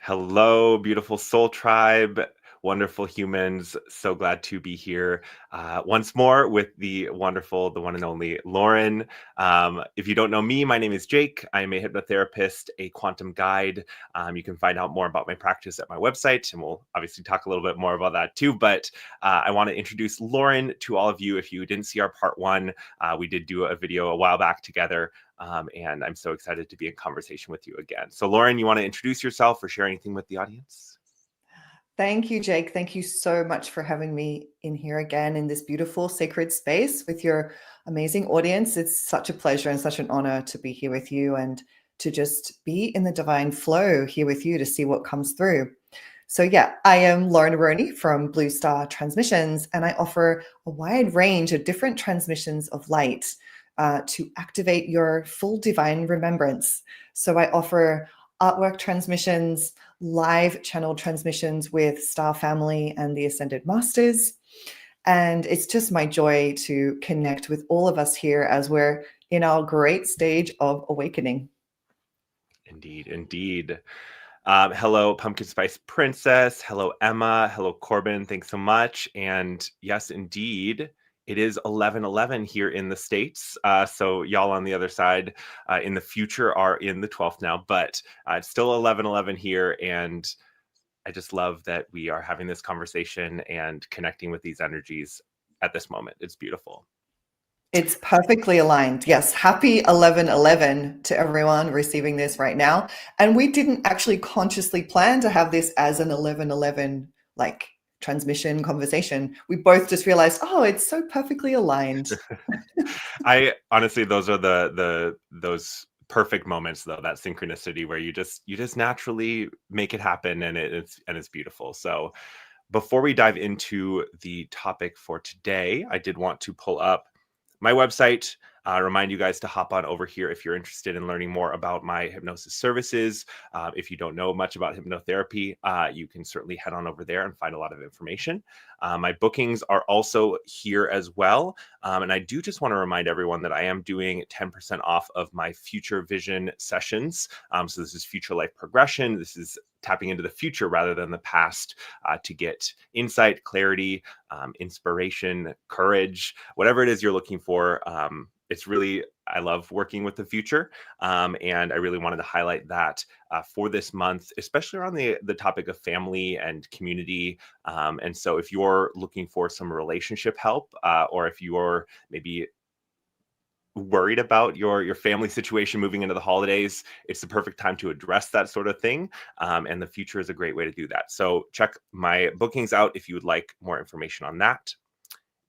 Hello, beautiful soul tribe, wonderful humans. So glad to be here once more with the wonderful, the one and only Lauren. If you don't know me, my name is Jake. I am a hypnotherapist, a quantum guide. You can find out more about my practice at my website, and we'll obviously talk a little bit more about that too. But I want to introduce Lauren to all of you. If you didn't see our part one, we did do a video a while back together. And I'm so excited to be in conversation with you again. So Lauren, you want to introduce yourself or share anything with the audience? Thank you, Jake. Thank you so much for having me in here again in this beautiful sacred space with your amazing audience. It's such a pleasure and such an honor to be here with you and to just be in the divine flow here with you to see what comes through. So yeah, I am Lauren Aroney from Blue Star Transmissions, and I offer a wide range of different transmissions of light to activate your full divine remembrance. So I offer artwork transmissions, live channel transmissions with Star Family and the Ascended Masters. And it's just my joy to connect with all of us here as we're in our great stage of awakening. Indeed, indeed. Hello, Pumpkin Spice Princess. Hello, Emma. Hello, Corbin. Thanks so much. And yes, indeed, it is 11:11 here in the States. So y'all on the other side in the future are in the 12th now, but it's still 11:11 here. And I just love that we are having this conversation and connecting with these energies at this moment. It's beautiful. It's perfectly aligned. Yes. Happy 11/11 to everyone receiving this right now. And we didn't actually consciously plan to have this as an 11/11 like transmission conversation. We both just realized, oh, it's so perfectly aligned. I honestly, those are those perfect moments though, that synchronicity where you just naturally make it happen, and it's beautiful. So before we dive into the topic for today, I did want to pull up my website, remind you guys to hop on over here if you're interested in learning more about my hypnosis services. If you don't know much about hypnotherapy, you can certainly head on over there and find a lot of information. My bookings are also here as well. And I do just want to remind everyone that I am doing 10% off of my future vision sessions. So this is future life progression. This is tapping into the future rather than the past to get insight, clarity, inspiration, courage, whatever it is you're looking for. It's really, I love working with the future. And I really wanted to highlight that for this month, especially around the topic of family and community. And so if you're looking for some relationship help, or if you're maybe worried about your family situation moving into the holidays, it's the perfect time to address that sort of thing. And the future is a great way to do that. So check my bookings out if you would like more information on that.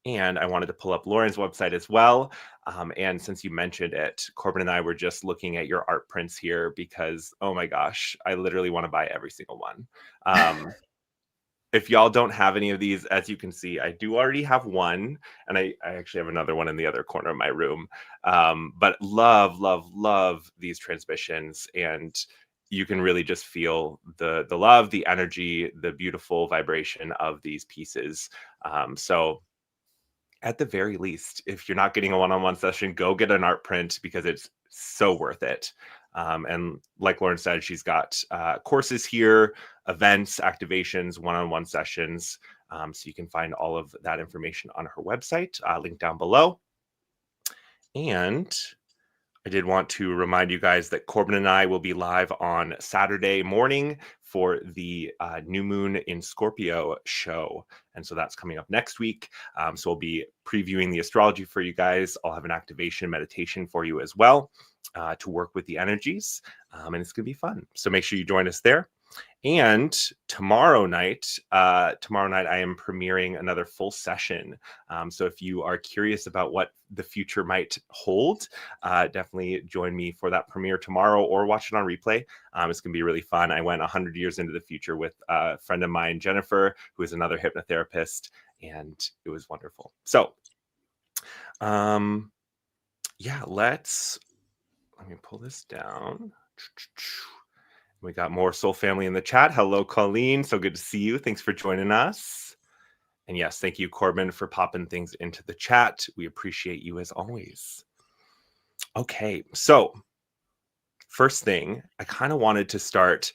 And I wanted to pull up Lauren's website as well. And since you mentioned it, Corbin and I were just looking at your art prints here because, oh my gosh, I literally want to buy every single one. If y'all don't have any of these, as you can see, I do already have one, and I actually have another one in the other corner of my room. But love these transmissions, and you can really just feel the love, the energy, the beautiful vibration of these pieces. So at the very least, if you're not getting a one-on-one session, go get an art print because it's so worth it. And like Lauren said, she's got courses here, events, activations, one-on-one sessions. So you can find all of that information on her website, link down below. And I did want to remind you guys that Corbin and I will be live on Saturday morning for the New Moon in Scorpio show. And so that's coming up next week. So we'll be previewing the astrology for you guys. I'll have an activation meditation for you as well to work with the energies. And it's going to be fun. So make sure you join us there. And tomorrow night I am premiering another full session. So if you are curious about what the future might hold, definitely join me for that premiere tomorrow or watch it on replay. It's going to be really fun. I went 100 years into the future with a friend of mine, Jennifer, who is another hypnotherapist, and it was wonderful. So, yeah, let me pull this down. We got more soul family in the chat. Hello, Colleen. So good to see you. Thanks for joining us. And yes, thank you, Corbin, for popping things into the chat. We appreciate you as always. Okay, so first thing, I kind of wanted to start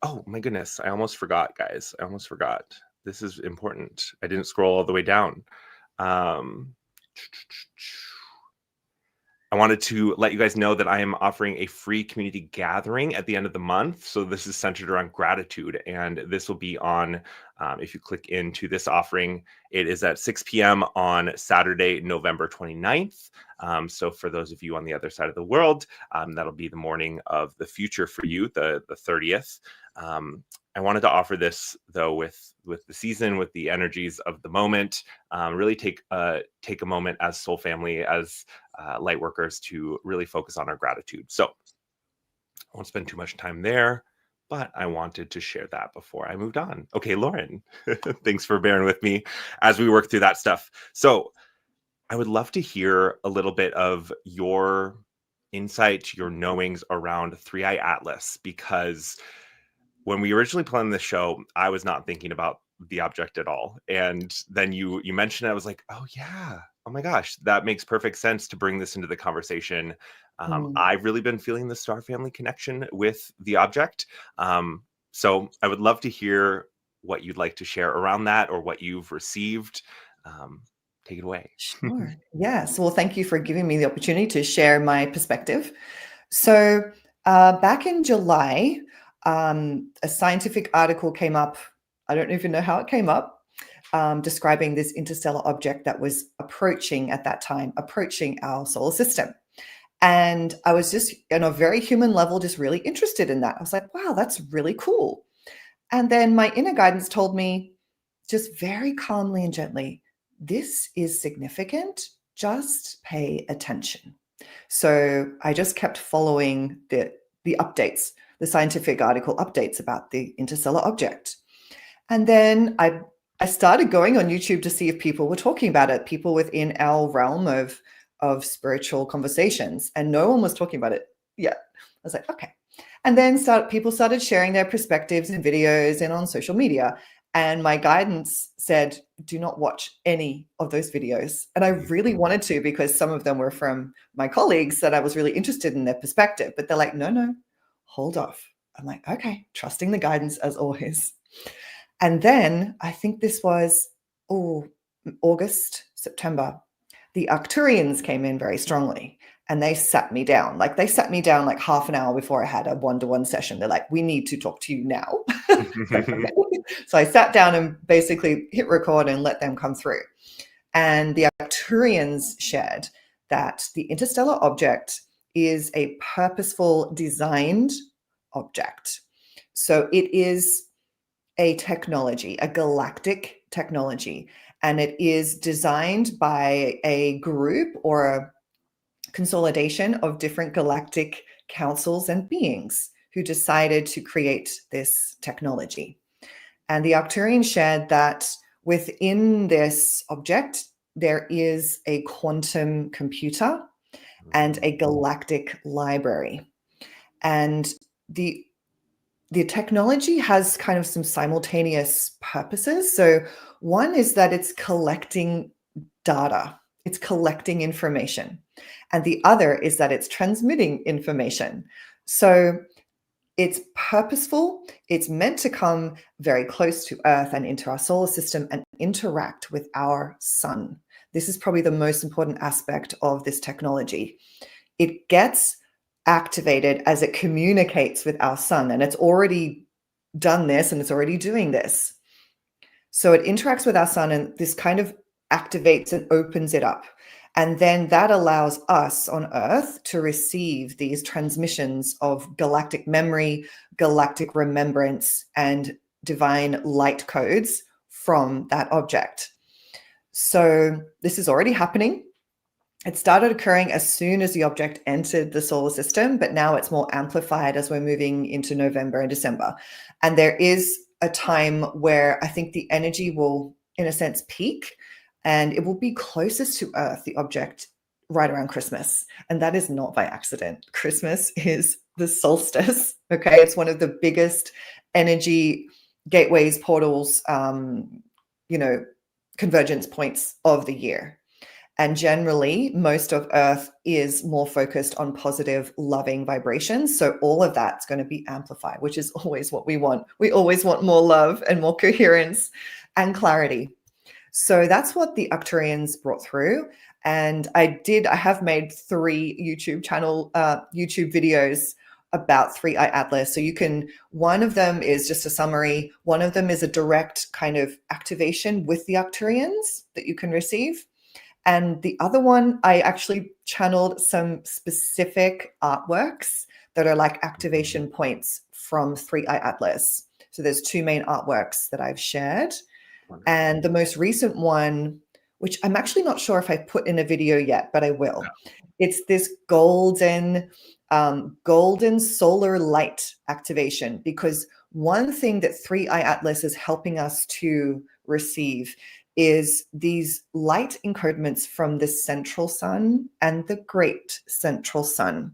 Oh my goodness, I almost forgot, guys. I almost forgot. This is important. I didn't scroll all the way down. Um, I wanted to let you guys know that I am offering a free community gathering at the end of the month. So this is centered around gratitude, and this will be on, if you click into this offering, it is at 6 p.m. on Saturday, November 29th. So for those of you on the other side of the world, that'll be the morning of the future for you, the 30th. I wanted to offer this though with the season, with the energies of the moment. Really take a moment as soul family, as light workers, to really focus on our gratitude. So I won't spend too much time there, but I wanted to share that before I moved on. Okay, Lauren, thanks for bearing with me as we work through that stuff. So I would love to hear a little bit of your insight, your knowings around Three Eye Atlas, because when we originally planned this show, I was not thinking about the object at all. And then you mentioned it, I was like, oh yeah, oh my gosh, that makes perfect sense to bring this into the conversation. I've really been feeling the star family connection with the object. So I would love to hear what you'd like to share around that, or what you've received. Take it away. Sure. Yes. Well, thank you for giving me the opportunity to share my perspective. So, back in July, a scientific article came up. I don't even know how it came up, describing this interstellar object that was approaching our solar system. And I was just, on a very human level, just really interested in that. I was like, wow, that's really cool. And then my inner guidance told me, just very calmly and gently, this is significant. Just pay attention. So I just kept following the updates, the scientific article updates about the interstellar object. And then I started going on YouTube to see if people were talking about it, people within our realm of spiritual conversations, and no one was talking about it yet. I was like, okay. And then people started sharing their perspectives in videos and on social media. And my guidance said, do not watch any of those videos. And I really wanted to, because some of them were from my colleagues that I was really interested in their perspective. But they're like, no, hold off. I'm like, okay, trusting the guidance as always. And then I think this was August, September. The Arcturians came in very strongly, and they sat me down. Like, they sat me down like half an hour before I had a one-to-one session. They're like, we need to talk to you now. So I sat down and basically hit record and let them come through. And the Arcturians shared that the interstellar object is a purposeful designed object. So it is a technology, a galactic technology, and it is designed by a group or a consolidation of different galactic councils and beings who decided to create this technology. And the Arcturians shared that within this object, there is a quantum computer and a galactic library. And the technology has kind of some simultaneous purposes. So one is that it's collecting data, it's collecting information. And the other is that it's transmitting information. So it's purposeful. It's meant to come very close to Earth and into our solar system and interact with our sun. This is probably the most important aspect of this technology. It gets activated as it communicates with our sun, and it's already done this and it's already doing this. So it interacts with our sun, and this kind of activates and opens it up. And then that allows us on Earth to receive these transmissions of galactic memory, galactic remembrance, and divine light codes from that object. So this is already happening. It started occurring as soon as the object entered the solar system, but now it's more amplified as we're moving into November and December. And there is a time where I think the energy will, in a sense, peak, and it will be closest to Earth, the object, right around Christmas. And that is not by accident. Christmas is the solstice, okay? It's one of the biggest energy gateways, portals, convergence points of the year. And generally, most of Earth is more focused on positive, loving vibrations. So all of that's going to be amplified, which is always what we want. We always want more love and more coherence and clarity. So that's what the Arcturians brought through. And I have made 3 YouTube videos about 3i Atlas. So one of them is just a summary. One of them is a direct kind of activation with the Arcturians that you can receive. And the other one, I actually channeled some specific artworks that are like activation points from 3i Atlas. So there's 2 main artworks that I've shared. And the most recent one, which I'm actually not sure if I put in a video yet, but I will. It's this golden solar light activation, because one thing that 3i Atlas is helping us to receive is these light encodements from the central sun and the great central sun.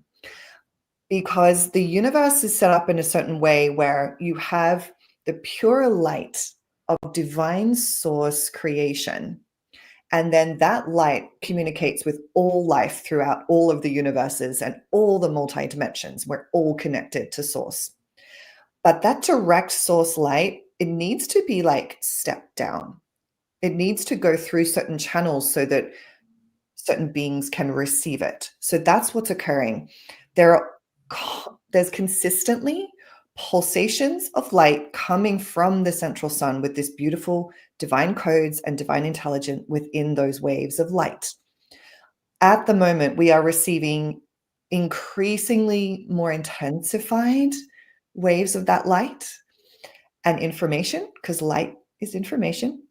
Because the universe is set up in a certain way where you have the pure light of divine source creation. And then that light communicates with all life throughout all of the universes and all the multi-dimensions. We're all connected to source. But that direct source light, it needs to be like stepped down. It needs to go through certain channels so that certain beings can receive it. So that's what's occurring. There's consistently pulsations of light coming from the central sun with this beautiful divine codes and divine intelligence within those waves of light. At the moment, we are receiving increasingly more intensified waves of that light and information, because light is information.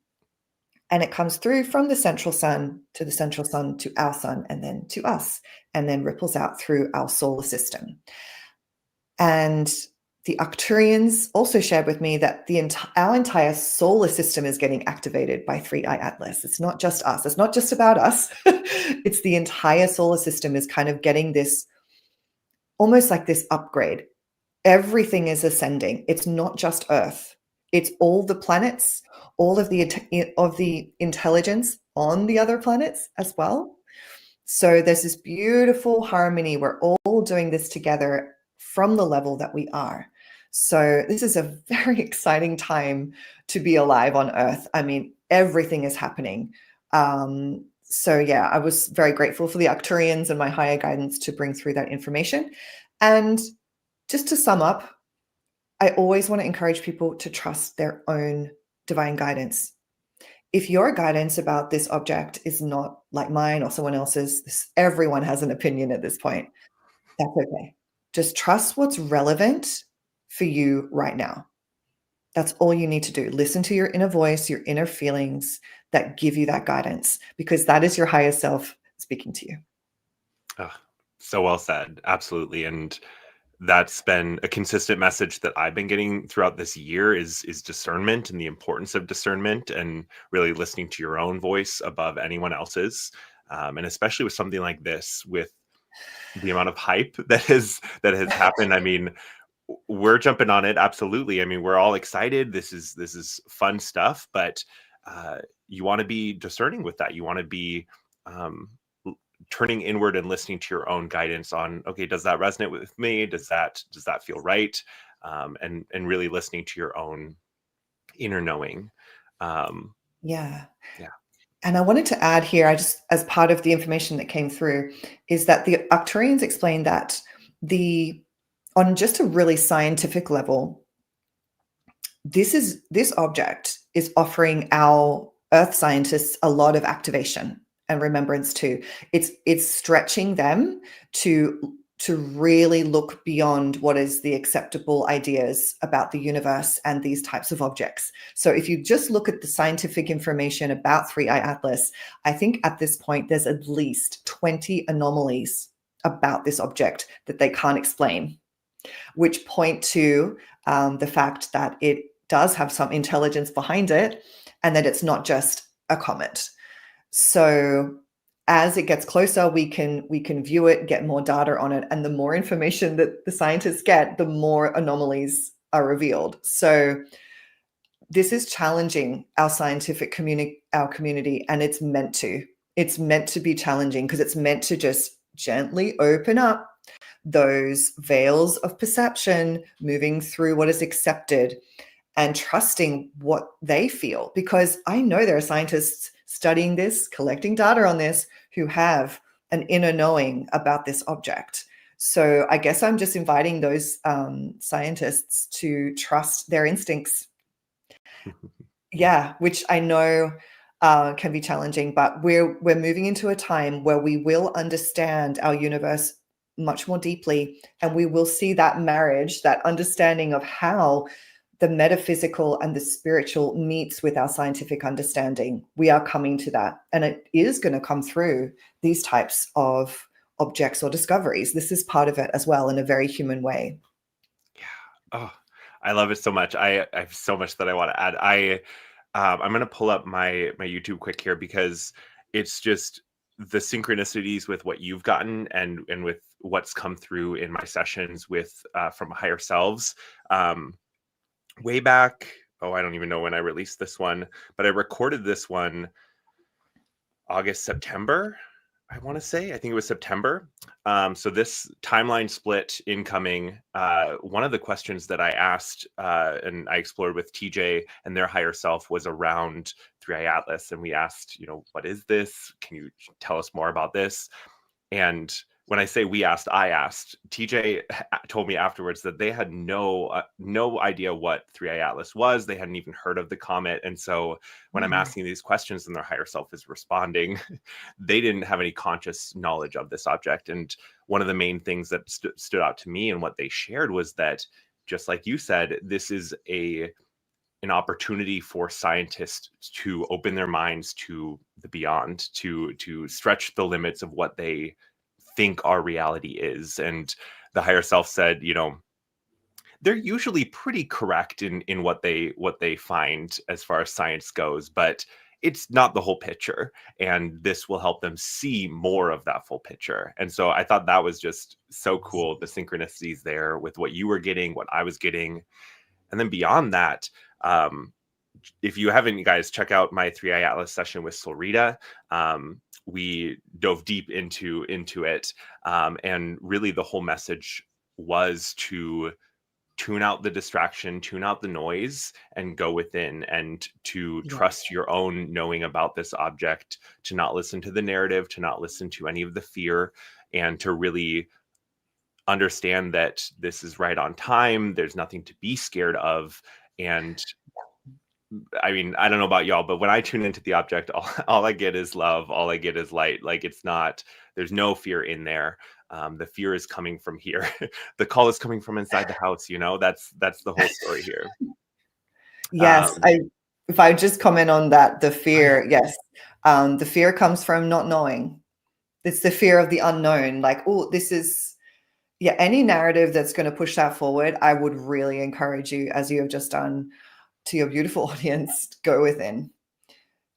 And it comes through from the central sun to our sun, and then to us, and then ripples out through our solar system. And the Arcturians also shared with me that our entire solar system is getting activated by 3i Atlas. It's not just us. It's not just about us. It's the entire solar system is kind of getting this, almost like this upgrade. Everything is ascending. It's not just Earth. It's all the planets, all of the intelligence on the other planets as well. So there's this beautiful harmony. We're all doing this together from the level that we are. So this is a very exciting time to be alive on Earth. I mean, everything is happening. So yeah, I was very grateful for the Arcturians and my higher guidance to bring through that information. And just to sum up, I always want to encourage people to trust their own divine guidance. If your guidance about this object is not like mine or someone else's, everyone has an opinion at this point. That's okay. Just trust what's relevant for you right now. That's all you need to do. Listen to your inner voice, your inner feelings that give you that guidance, because that is your higher self speaking to you. Oh, so well said. Absolutely. And that's been a consistent message that I've been getting throughout this year is discernment and the importance of discernment and really listening to your own voice above anyone else's. And especially with something like this, with the amount of hype that has happened. I mean, we're jumping on it. Absolutely. I mean, we're all excited. This is fun stuff, but you want to be discerning with that. You want to be turning inward and listening to your own guidance on, okay, does that resonate with me? Does that feel right? And really listening to your own inner knowing. Yeah. Yeah. And I wanted to add here, as part of the information that came through, is that the Arcturians explained that on just a really scientific level, this object is offering our Earth scientists a lot of activation and remembrance too. It's stretching them to really look beyond what is the acceptable ideas about the universe and these types of objects. So if you just look at the scientific information about 3i Atlas, I think at this point there's at least 20 anomalies about this object that they can't explain, which point to the fact that it does have some intelligence behind it and that it's not just a comet. So as it gets closer, we can view it, get more data on it, and the more information that the scientists get, the more anomalies are revealed. So this is challenging our scientific community, and it's meant to. It's meant to be challenging because it's meant to just gently open up those veils of perception, moving through what is accepted and trusting what they feel. Because I know there are scientists studying this, collecting data on this, who have an inner knowing about this object. So I guess I'm just inviting those scientists to trust their instincts. Yeah, which I know can be challenging, but we're moving into a time where we will understand our universe much more deeply, and we will see that marriage, that understanding of how the metaphysical and the spiritual meets with our scientific understanding. We are coming to that, and it is going to come through these types of objects or discoveries. This is part of it as well, in a very human way. Yeah. Oh, I love it so much. I have so much that I want to add. I'm going to pull up my YouTube quick here, because it's just the synchronicities with what you've gotten and with what's come through in my sessions with from higher selves. Way back, I don't even know when I released this one, but I recorded this one August, September, I want to say. I think it was September. So this timeline split incoming, one of the questions that I asked and I explored with TJ and their higher self was around 3i Atlas. And we asked, what is this? Can you tell us more about this? And when I say we asked, I asked. TJ told me afterwards that they had no idea what 3i Atlas was. They hadn't even heard of the comet. And so when I'm asking these questions and their higher self is responding, they didn't have any conscious knowledge of this object. And one of the main things that stood out to me and what they shared was that, just like you said, this is an opportunity for scientists to open their minds to the beyond, to stretch the limits of what they think our reality is. And the higher self said, they're usually pretty correct in what they find as far as science goes, but it's not the whole picture, and this will help them see more of that full picture. And so I thought that was just so cool, the synchronicities there with what you were getting, what I was getting. And then beyond that, if you haven't, you guys, check out my 3i Atlas session with Solrita. We dove deep into it, and really the whole message was to tune out the distraction, tune out the noise, and go within, and to trust your own knowing about this object, to not listen to the narrative, to not listen to any of the fear, and to really understand that this is right on time. There's nothing to be scared of. And I mean, I don't know about y'all, but when I tune into the object, all I get is love. All I get is light. Like, there's no fear in there. The fear is coming from here. The call is coming from inside the house. That's the whole story here. Yes. If I just comment on that, the fear, yes. The fear comes from not knowing. It's the fear of the unknown. Like, any narrative that's going to push that forward, I would really encourage you, as you have just done, to your beautiful audience, go within.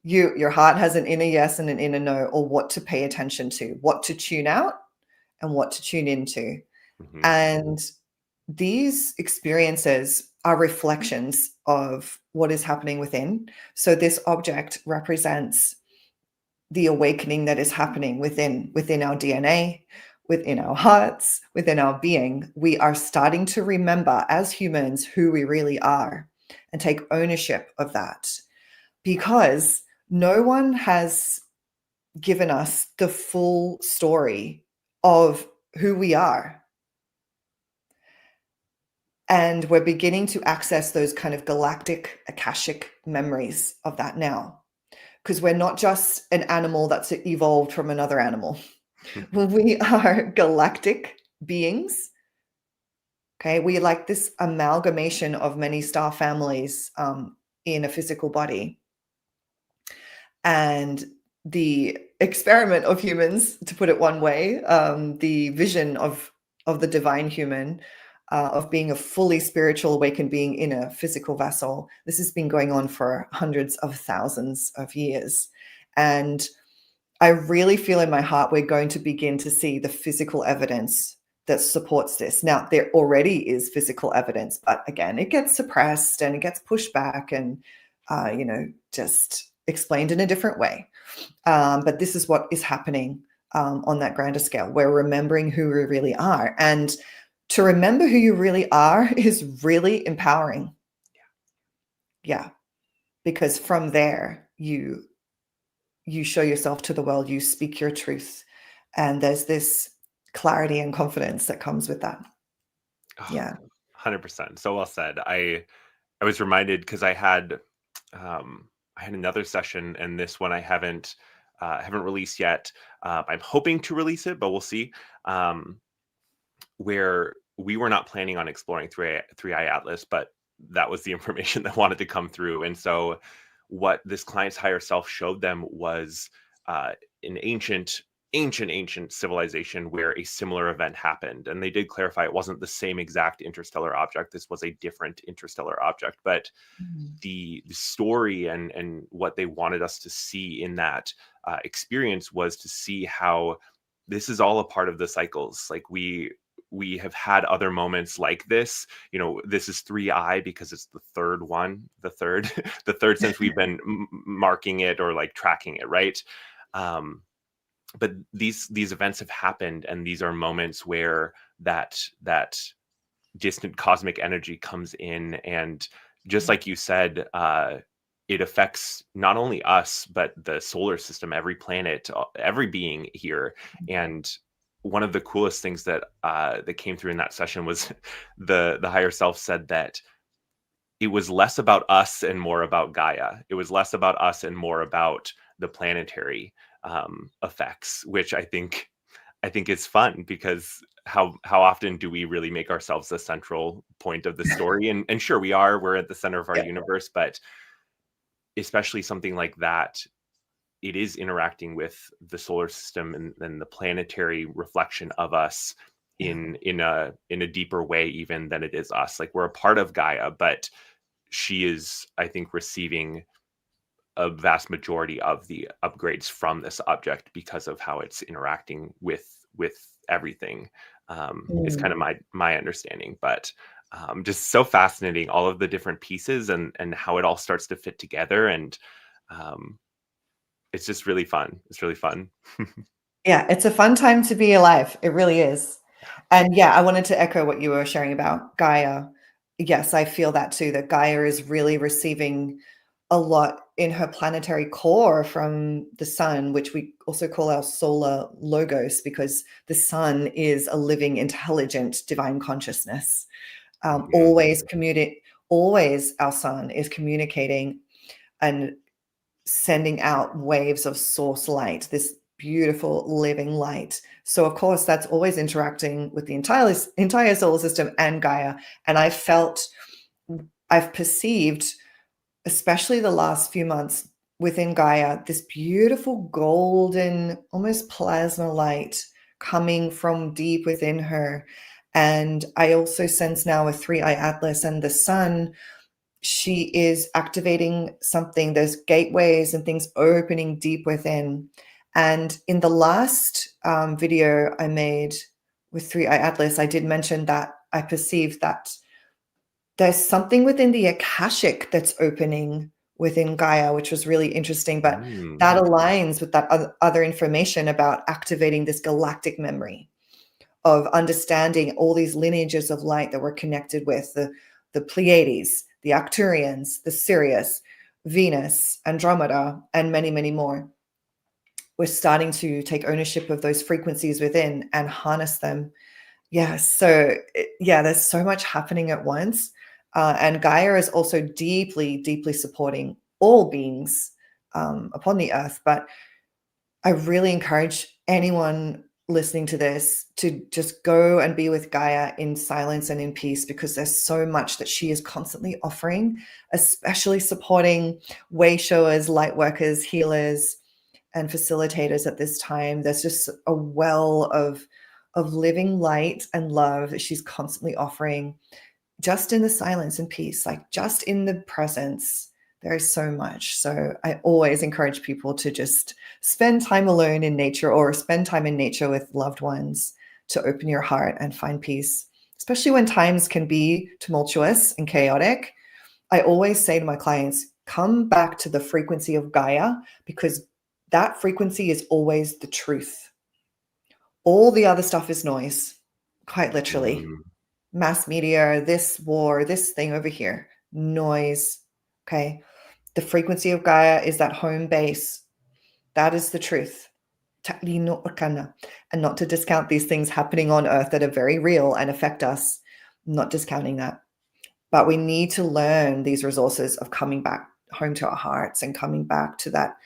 Your heart has an inner yes and an inner no, or what to pay attention to, what to tune out and what to tune into. Mm-hmm. And these experiences are reflections of what is happening within. So this object represents the awakening that is happening within our DNA, within our hearts, within our being. We are starting to remember as humans who we really are, and take ownership of that, because no one has given us the full story of who we are. And we're beginning to access those kind of galactic Akashic memories of that now, because we're not just an animal that's evolved from another animal. We are galactic beings. Okay, we are like this amalgamation of many star families in a physical body. And the experiment of humans, to put it one way, the vision of the divine human, of being a fully spiritual awakened being in a physical vessel, this has been going on for hundreds of thousands of years. And I really feel in my heart we're going to begin to see the physical evidence that supports this. Now, there already is physical evidence, but again, it gets suppressed and it gets pushed back and, just explained in a different way. But this is what is happening on that grander scale. We're remembering who we really are. And to remember who you really are is really empowering. Yeah. Because from there, you show yourself to the world, you speak your truth. And there's this clarity and confidence that comes with that. Oh, Yeah. 100%. So well said. I was reminded because I had another session, and this one I haven't released yet. I'm hoping to release it, but we'll see. Where we were not planning on exploring 3i Atlas, but that was the information that wanted to come through. And so what this client's higher self showed them was an ancient civilization where a similar event happened. And they did clarify it wasn't the same exact interstellar object. This was a different interstellar object. But the story and what they wanted us to see in that experience was to see how this is all a part of the cycles. Like we have had other moments like this. This is 3i because it's the third one, the third the third since we've been marking it or like tracking it, right? But these events have happened, and these are moments where that distant cosmic energy comes in, and just like you said, it affects not only us but the solar system, every planet, every being here. And one of the coolest things that came through in that session was the higher self said that it was less about us and more about Gaia. It was less about us and more about the planetary effects, which I think is fun, because how often do we really make ourselves the central point of the story? And sure, we're at the center of our universe, but especially something like that, it is interacting with the solar system and the planetary reflection of us in a deeper way even than it is us. Like, we're a part of Gaia, but she is, I think, receiving a vast majority of the upgrades from this object because of how it's interacting with everything. Is kind of my understanding, but just so fascinating, all of the different pieces and how it all starts to fit together. And it's just really fun. It's really fun. Yeah, it's a fun time to be alive. It really is. And yeah, I wanted to echo what you were sharing about Gaia. Yes, I feel that too, that Gaia is really receiving a lot in her planetary core from the sun, which we also call our solar logos, because the sun is a living, intelligent, divine consciousness. Always our sun is communicating and sending out waves of source light, this beautiful living light. So of course that's always interacting with the entire solar system and Gaia. And I've perceived, especially the last few months within Gaia, this beautiful golden, almost plasma light coming from deep within her. And I also sense now with 3i Atlas and the sun, she is activating something. There's gateways and things opening deep within. And in the last video I made with 3i Atlas, I did mention that I perceived that there's something within the Akashic that's opening within Gaia, which was really interesting. But that aligns with that other information about activating this galactic memory of understanding all these lineages of light that we're connected with, the Pleiades, the Arcturians, the Sirius, Venus, Andromeda, and many, many more. We're starting to take ownership of those frequencies within and harness them. Yeah, so there's so much happening at once. And Gaia is also deeply, deeply supporting all beings upon the earth. But I really encourage anyone listening to this to just go and be with Gaia in silence and in peace, because there's so much that she is constantly offering, especially supporting way showers, light workers, healers, and facilitators at this time. There's just a well of living light and love that she's constantly offering, just in the silence and peace, like just in the presence. There is so much. So I always encourage people to just spend time alone in nature, or spend time in nature with loved ones, to open your heart and find peace, especially when times can be tumultuous and chaotic. I always say to my clients, come back to the frequency of Gaia, because that frequency is always the truth. All the other stuff is noise, quite literally. Mm. Mass media, this war, this thing over here, noise. Okay. The frequency of Gaia is that home base. That is the truth. And not to discount these things happening on Earth that are very real and affect us, not discounting that. But we need to learn these resources of coming back home to our hearts and coming back to that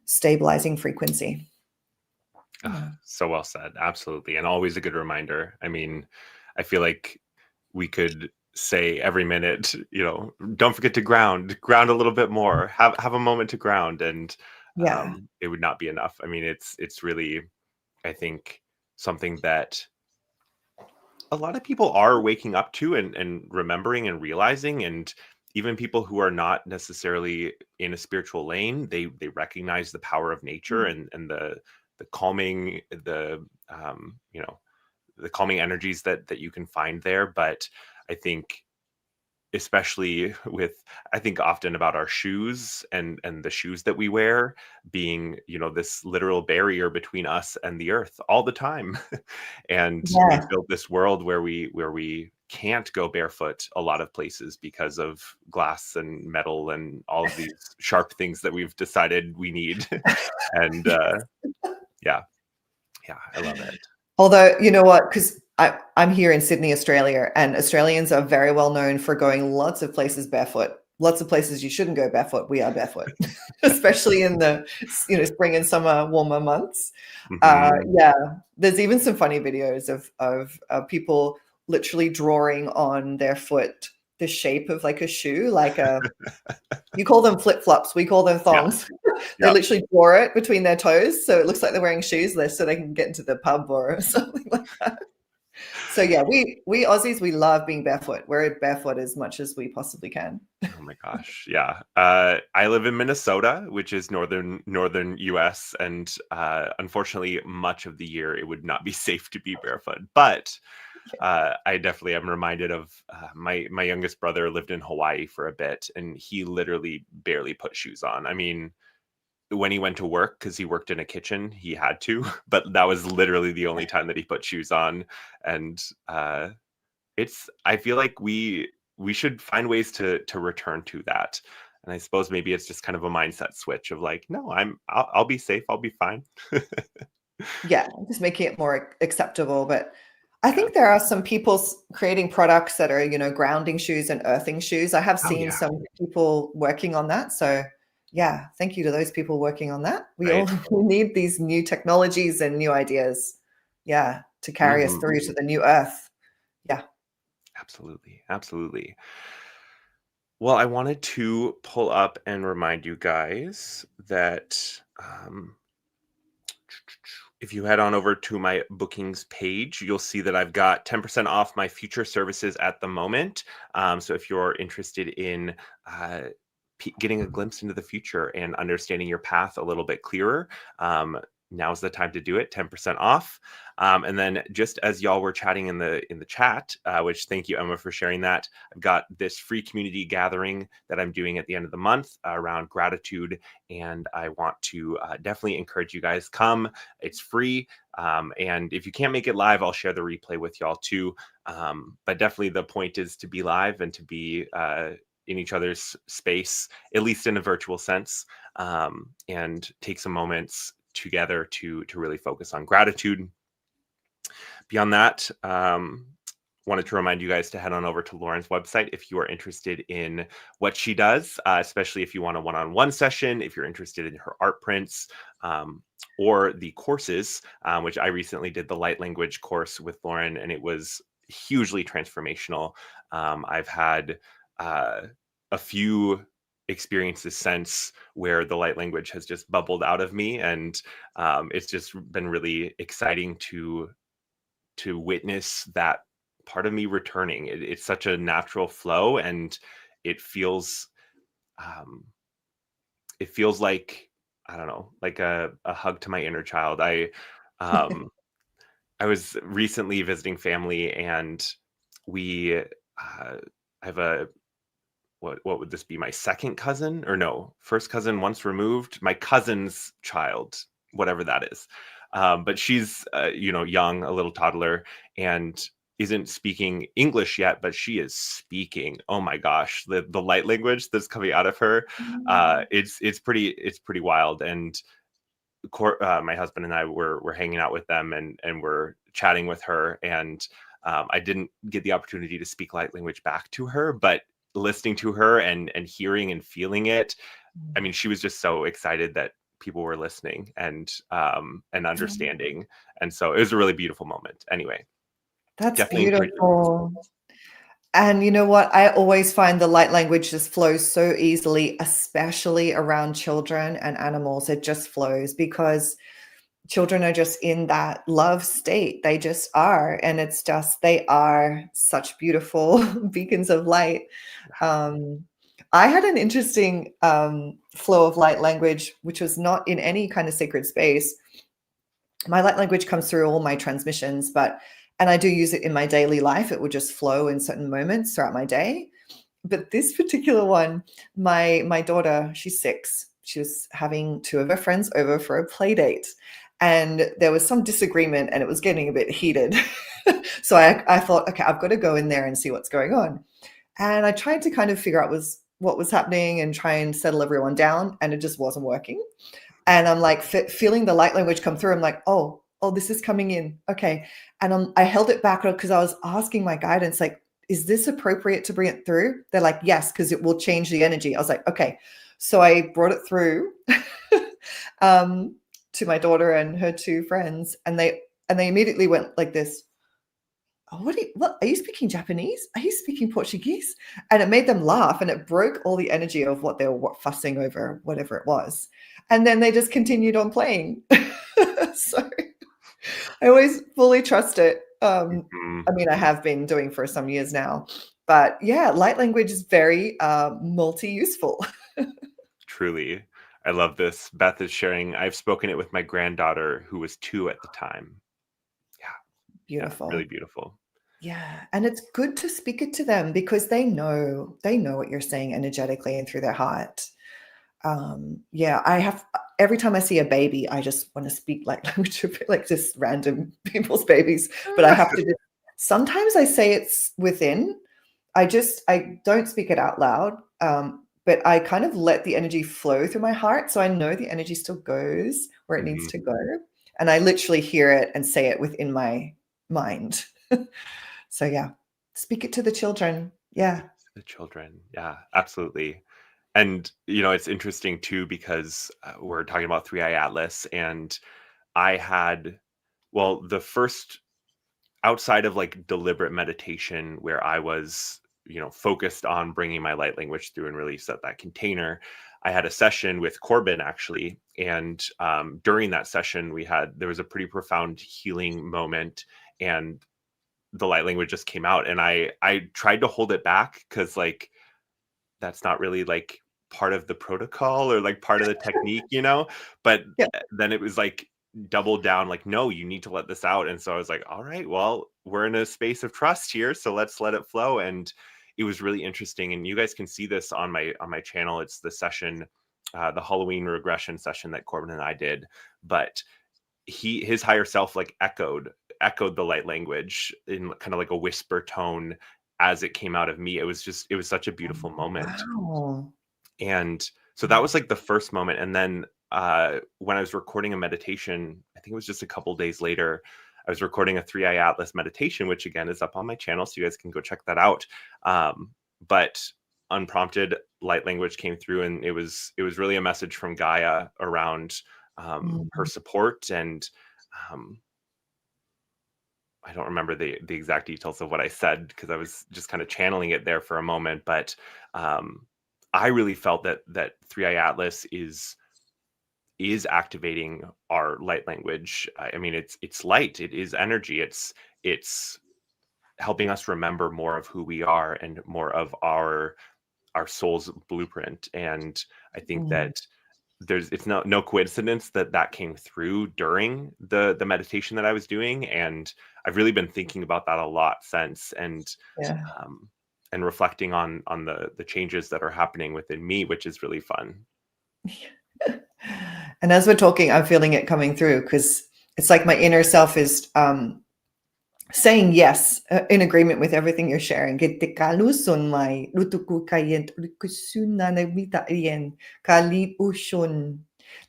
stabilizing frequency. So well said. Absolutely. And always a good reminder. I mean, I feel like we could say every minute, don't forget to ground a little bit more, have a moment to ground, and Yeah. it would not be enough. I mean, it's really, I think, something that a lot of people are waking up to and remembering and realizing, and even people who are not necessarily in a spiritual lane, they recognize the power of nature and the calming, the calming energies that you can find there. But I think, especially with, I think often about our shoes and the shoes that we wear being, this literal barrier between us and the earth all the time. And Yeah. we've built this world where we can't go barefoot a lot of places because of glass and metal and all of these sharp things that we've decided we need. And yeah, I love it. Although, you know what? Because I'm here in Sydney, Australia, and Australians are very well known for going lots of places barefoot. Lots of places you shouldn't go barefoot. We are barefoot, especially in the spring and summer warmer months. Mhm. Yeah, there's even some funny videos of people literally drawing on their foot the shape of like a shoe, like you call them flip flops, we call them Yeah. thongs. They Yep. literally draw it between their toes, so it looks like they're wearing shoes there, so they can get into the pub or something like that. So yeah, we Aussies, we love being barefoot. We're barefoot as much as we possibly can. Oh my gosh. Yeah. I live in Minnesota, which is northern US, and unfortunately much of the year it would not be safe to be barefoot. But I definitely am reminded of my youngest brother lived in Hawaii for a bit, and he literally barely put shoes on. I mean, when he went to work, because he worked in a kitchen, he had to, but that was literally the only time that he put shoes on. And I feel like we should find ways to return to that. And I suppose maybe it's just kind of a mindset switch of like, no, I'll be safe, I'll be fine. Yeah, just making it more acceptable. But I Yeah. think there are some people creating products that are, grounding shoes and earthing shoes. I have Oh seen yeah. some people working on that. So yeah, thank you to those people working on that. We all Right. we need these new technologies and new ideas. Yeah, to carry us Mhm. through to the new earth. Yeah. Absolutely. Absolutely. Well, I wanted to pull up and remind you guys that if you head on over to my bookings page, you'll see that I've got 10% off my future services at the moment. So if you're interested in uh, getting a glimpse into the future and understanding your path a little bit clearer, now's the time to do it. 10% off. And then, just as y'all were chatting in the chat, which thank you, Emma, for sharing that. I've got this free community gathering that I'm doing at the end of the month around gratitude, and I want to definitely encourage you guys come. It's free, and if you can't make it live, I'll share the replay with y'all too. But definitely, the point is to be live and to be in each other's space, at least in a virtual sense, and take some moments together to really focus on gratitude. Beyond that, wanted to remind you guys to head on over to Lauren's website if you are interested in what she does, especially if you want a one-on-one session, if you're interested in her art prints, or the courses, which I recently did the light language course with Lauren, and it was hugely transformational. I've had a few experiences since where the light language has just bubbled out of me, and it's just been really exciting to witness that part of me returning. It's such a natural flow, and it feels um, it feels like, I don't know, like a hug to my inner child. Um, I was recently visiting family, and we I have what would this be? My second cousin, or no, first cousin once removed, my cousin's child, whatever that is. But she's young, a little toddler, and isn't speaking English yet, but she is speaking. Oh my gosh, the light language that's coming out of her, it's pretty wild. And my husband and I were hanging out with them, and we're chatting with her, and I didn't get the opportunity to speak light language back to her, but listening to her and hearing and feeling it, I mean, she was just so excited that people were listening and understanding, and so it was a really beautiful moment. Anyway, That's definitely encourage. beautiful. And you know what? I always find the light language just flows so easily, especially around children and animals. It just flows because children are just in that love state. They just are. And it's just, they are such beautiful beacons of light. I had an interesting flow of light language, which was not in any kind of sacred space. My light language comes through all my transmissions, and I do use it in my daily life. It will just flow in certain moments throughout my day. But this particular one, my daughter, she's 6. She was having 2 of her friends over for a play date. And there was some disagreement and it was getting a bit heated. So I thought, okay, I've got to go in there and see what's going on. And I tried to kind of figure out what was happening and try and settle everyone down. And it just wasn't working. And I'm like feeling the light language come through. I'm like, oh, this is coming in. Okay. And I held it back because I was asking my guidance, like, is this appropriate to bring it through? They're like, yes, because it will change the energy. I was like, okay. So I brought it through to my daughter and her 2 friends. And they immediately went like this. Oh, what are you speaking Japanese? Are you speaking Portuguese? And it made them laugh and it broke all the energy of what they were fussing over, whatever it was. And then they just continued on playing. So I always fully trust it. I mean, I have been doing for some years now, but yeah, light language is very multi-useful. Truly. I love this. Beth is sharing, I've spoken it with my granddaughter who was 2 at the time. Beautiful. Yeah, really beautiful. Yeah. And it's good to speak it to them because they know what you're saying energetically and through their heart. Every time I see a baby, I just want to speak light language, like just random people's babies, but I have to sometimes I say it's within. I don't speak it out loud. But I kind of let the energy flow through my heart. So I know the energy still goes where it needs to go. And I literally hear it and say it within my mind. So yeah, speak it to the children. Yeah. The children. Yeah, absolutely. And, it's interesting too, because we're talking about 3i Atlas, and I had, the first, outside of like deliberate meditation where I was, focused on bringing my light language through and really set that container, I had a session with Corbin actually. And during that session, there was a pretty profound healing moment, and the light language just came out, and I tried to hold it back because like that's not really like part of the protocol or like part of the technique, but then it was like doubled down, like, no, you need to let this out. And so I was like, all right, well, we're in a space of trust here, so let's let it flow. And it was really interesting, and you guys can see this on my channel. It's the session, the Halloween regression session that Corbin and I did, but his higher self like echoed the light language in kind of like a whisper tone as it came out of me. It was such a beautiful moment. Wow. And so that was like the first moment. And then when I was recording a meditation, I think it was just a couple days later, I was recording a 3i Atlas meditation, which again is up on my channel, so you guys can go check that out. But unprompted light language came through, and it was really a message from Gaia around her support. And I don't remember the exact details of what I said because I was just kind of channeling it there for a moment. But I really felt that 3i Atlas is activating our light language. I mean, it's light, it is energy, it's helping us remember more of who we are and more of our soul's blueprint. And I think that it's no coincidence that came through during the meditation that I was doing, and I've really been thinking about that a lot since. And and reflecting on the changes that are happening within me, which is really fun. And as we're talking, I'm feeling it coming through, because it's like my inner self is saying yes, in agreement with everything you're sharing. Getekalusun mai lutuku kayent lukusuna na mita ien kali ushun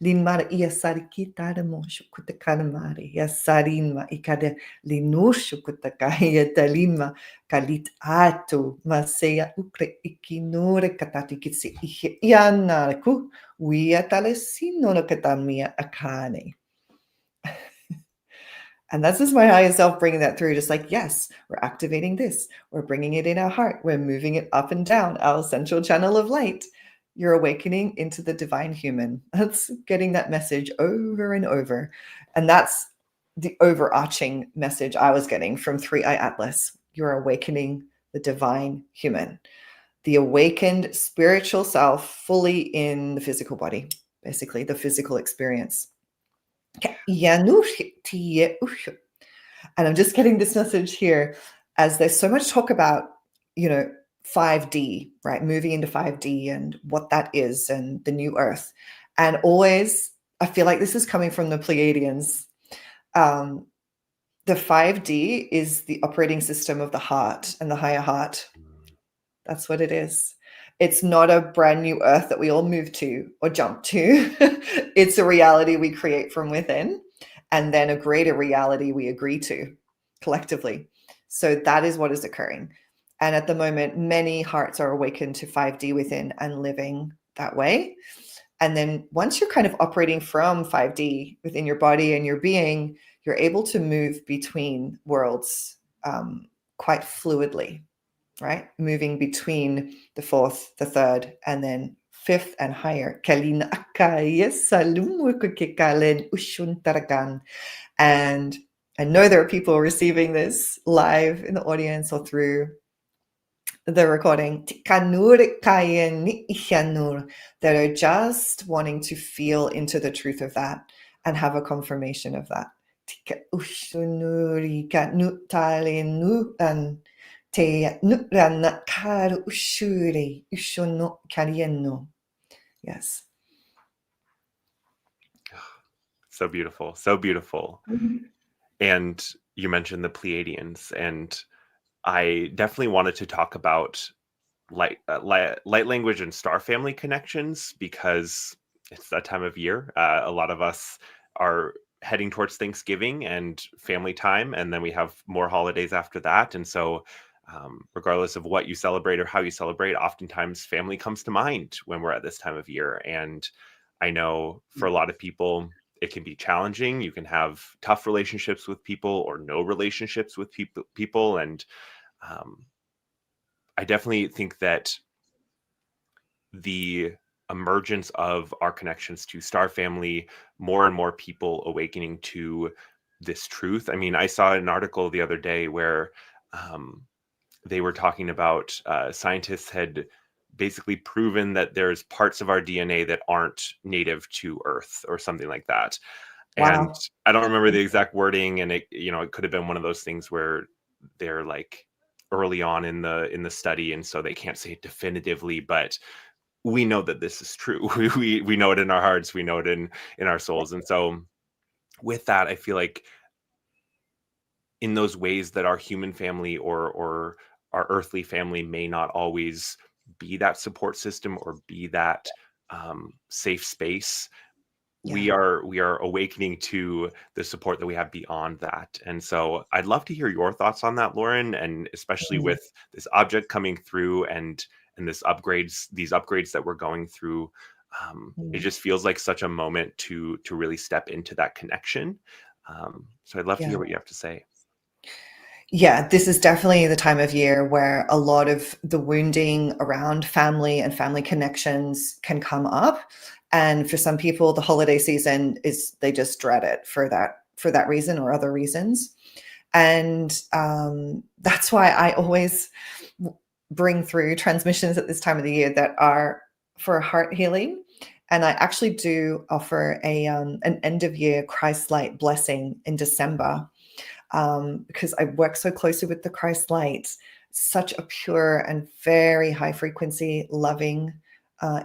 linmar iasarikita de moshukutakadamari yasarinma ikade linushukutakaya talima kalit atu masea ukre ikinure katatikitsi ianarku wiatalesino no katamia akane. And that's just my higher self bringing that through, just like, yes, we're activating this. We're bringing it in our heart. We're moving it up and down our central channel of light. You're awakening into the divine human. That's getting that message over and over. And that's the overarching message I was getting from 3i Atlas. You're awakening the divine human, the awakened spiritual self fully in the physical body, basically the physical experience. And I'm just getting this message here, as there's so much talk about, 5D, right? Moving into 5D and what that is and the new earth. And always, I feel like this is coming from the Pleiadians. The 5D is the operating system of the heart and the higher heart. That's what it is. It's not a brand new earth that we all move to or jump to. It's a reality we create from within, and then a greater reality we agree to collectively. So that is what is occurring. And at the moment, many hearts are awakened to 5D within and living that way. And then once you're kind of operating from 5D within your body and your being, you're able to move between worlds quite fluidly, right? Moving between the fourth, the third, and then fifth and higher. And I know there are people receiving this live in the audience or through the recording that are just wanting to feel into the truth of that and have a confirmation of that. Yes. So beautiful. So beautiful. Mm-hmm. And you mentioned the Pleiadians, and I definitely wanted to talk about light language and star family connections, because it's that time of year. A lot of us are heading towards Thanksgiving and family time, and then we have more holidays after that. And so regardless of what you celebrate or how you celebrate, oftentimes family comes to mind when we're at this time of year. And I know for a lot of people, it can be challenging. You can have tough relationships with people or no relationships with people. And I definitely think that the emergence of our connections to star family, more and more people awakening to this truth. I mean, I saw an article the other day where they were talking about scientists had basically proven that there's parts of our DNA that aren't native to Earth or something like that. Wow. And I don't remember the exact wording, and it could have been one of those things where they're like early on in the study, and so they can't say it definitively, but we know that this is true. We know it in our hearts, we know it in our souls. And so with that, I feel like in those ways that our human family or our earthly family may not always be that support system or be that safe space, we are awakening to the support that we have beyond that. And so I'd love to hear your thoughts on that, Lauren, and especially with this object coming through and these upgrades that we're going through. It just feels like such a moment to really step into that connection. So I'd love to hear what you have to say. Yeah, this is definitely the time of year where a lot of the wounding around family and family connections can come up. And for some people, the holiday season is, they just dread it for that reason or other reasons. And that's why I always bring through transmissions at this time of the year that are for heart healing. And I actually do offer an end of year Christ light blessing in December. Because I work so closely with the Christ light, such a pure and very high frequency, loving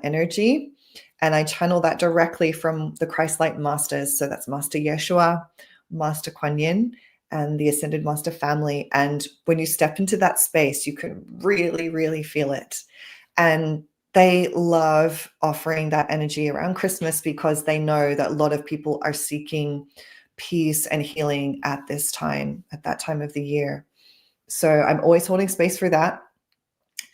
energy. And I channel that directly from the Christ-like masters. So that's Master Yeshua, Master Kuan Yin, and the Ascended Master family. And when you step into that space, you can really, really feel it. And they love offering that energy around Christmas because they know that a lot of people are seeking peace and healing at this time, at that time of the year. So I'm always holding space for that.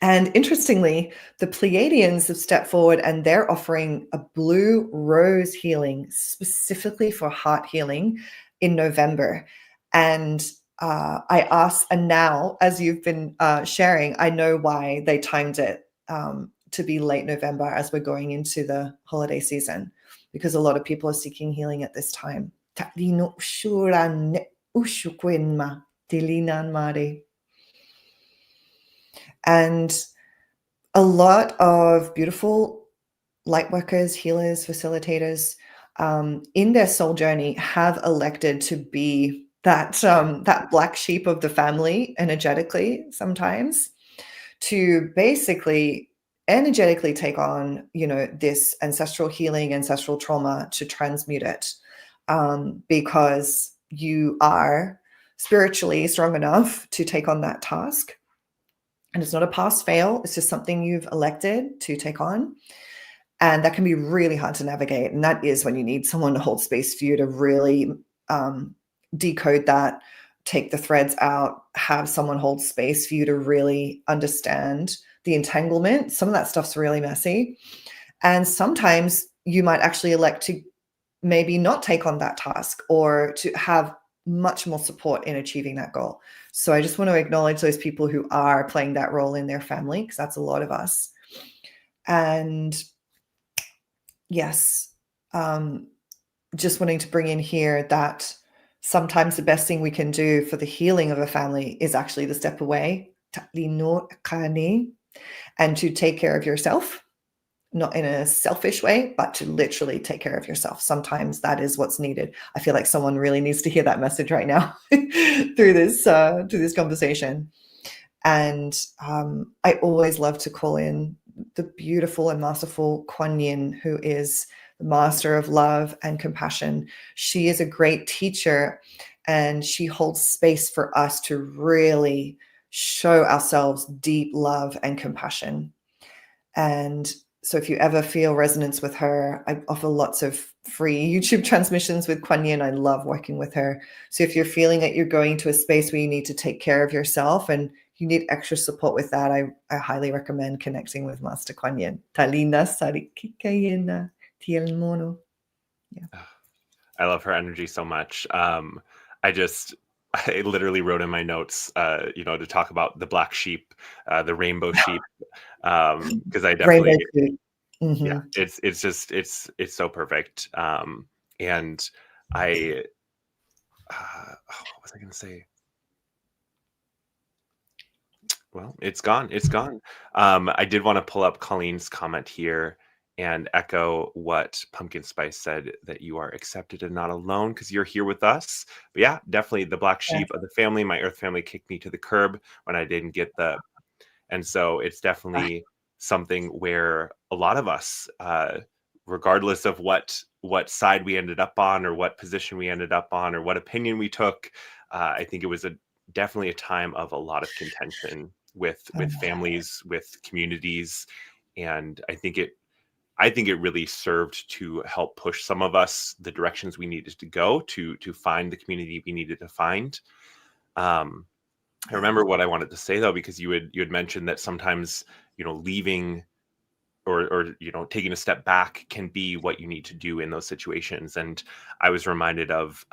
And interestingly, the Pleiadians have stepped forward and they're offering a blue rose healing specifically for heart healing in November. And I asked, and now as you've been sharing, I know why they timed it to be late November as we're going into the holiday season, because a lot of people are seeking healing at this time. And a lot of beautiful light workers, healers, facilitators in their soul journey have elected to be that black sheep of the family energetically sometimes, to basically energetically take on, this ancestral healing, ancestral trauma, to transmute it, because you are spiritually strong enough to take on that task. And it's not a pass fail. It's just something you've elected to take on. And that can be really hard to navigate. And that is when you need someone to hold space for you to really decode that, take the threads out, have someone hold space for you to really understand the entanglement. Some of that stuff's really messy. And sometimes you might actually elect to maybe not take on that task, or to have much more support in achieving that goal. So I just want to acknowledge those people who are playing that role in their family, because that's a lot of us. And yes, just wanting to bring in here that sometimes the best thing we can do for the healing of a family is actually to step away and to take care of yourself, not in a selfish way, but to literally take care of yourself. Sometimes that is what's needed. I feel like someone really needs to hear that message right now through this conversation. And I always love to call in the beautiful and masterful Kuan Yin, who is the master of love and compassion. She is a great teacher, and she holds space for us to really show ourselves deep love and compassion. And so if you ever feel resonance with her, I offer lots of free YouTube transmissions with Kuan Yin. I love working with her. So if you're feeling that you're going to a space where you need to take care of yourself and you need extra support with that, I highly recommend connecting with Master Kuan Yin. Talina sarikikayena tielmono. Yeah. I love her energy so much. I literally wrote in my notes, to talk about the black sheep, the rainbow sheep, because I definitely, Mm-hmm. yeah, it's so perfect. And I, what was I going to say? Well, it's gone. It's gone. I did want to pull up Colleen's comment here and echo what Pumpkin Spice said, that you are accepted and not alone because you're here with us. But yeah, definitely the black sheep of the family. My Earth family kicked me to the curb when I didn't get and so it's definitely something where a lot of us, regardless of what side we ended up on, or what position we ended up on, or what opinion we took, I think it was definitely a time of a lot of contention with families, with communities. And I think it really served to help push some of us the directions we needed to go to find the community we needed to find. I remember what I wanted to say though, because you had mentioned that sometimes, leaving or taking a step back can be what you need to do in those situations. And I was reminded of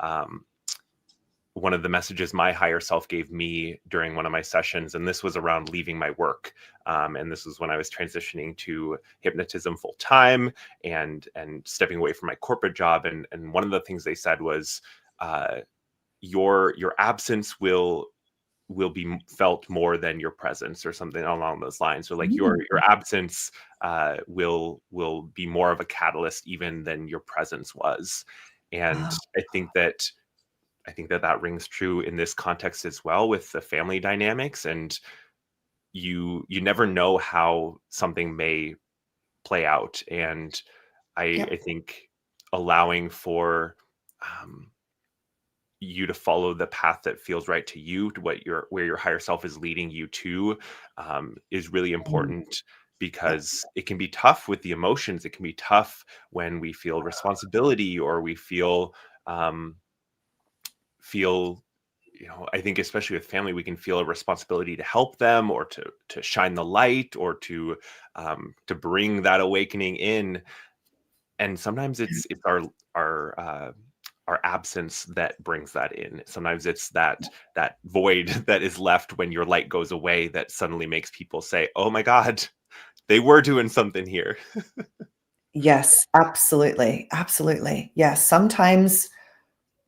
one of the messages my higher self gave me during one of my sessions, and this was around leaving my work. And this was when I was transitioning to hypnotism full time and stepping away from my corporate job. And one of the things they said was, your absence will be felt more than your presence, or something along those lines. So like your absence will be more of a catalyst even than your presence was. And I think that rings true in this context as well, with the family dynamics. And you never know how something may play out. And I Yep. think allowing for you to follow the path that feels right to you, to where your higher self is leading you to, is really Mm. important, Yep. because it can be tough with the emotions. It can be tough when we feel responsibility, or we um, feel, I think especially with family, we can feel a responsibility to help them, or to shine the light, or to bring that awakening in. And sometimes it's our absence that brings that in. Sometimes it's that void that is left when your light goes away, that suddenly makes people say, "Oh my God, they were doing something here." Yes, absolutely. Absolutely. Yes. Sometimes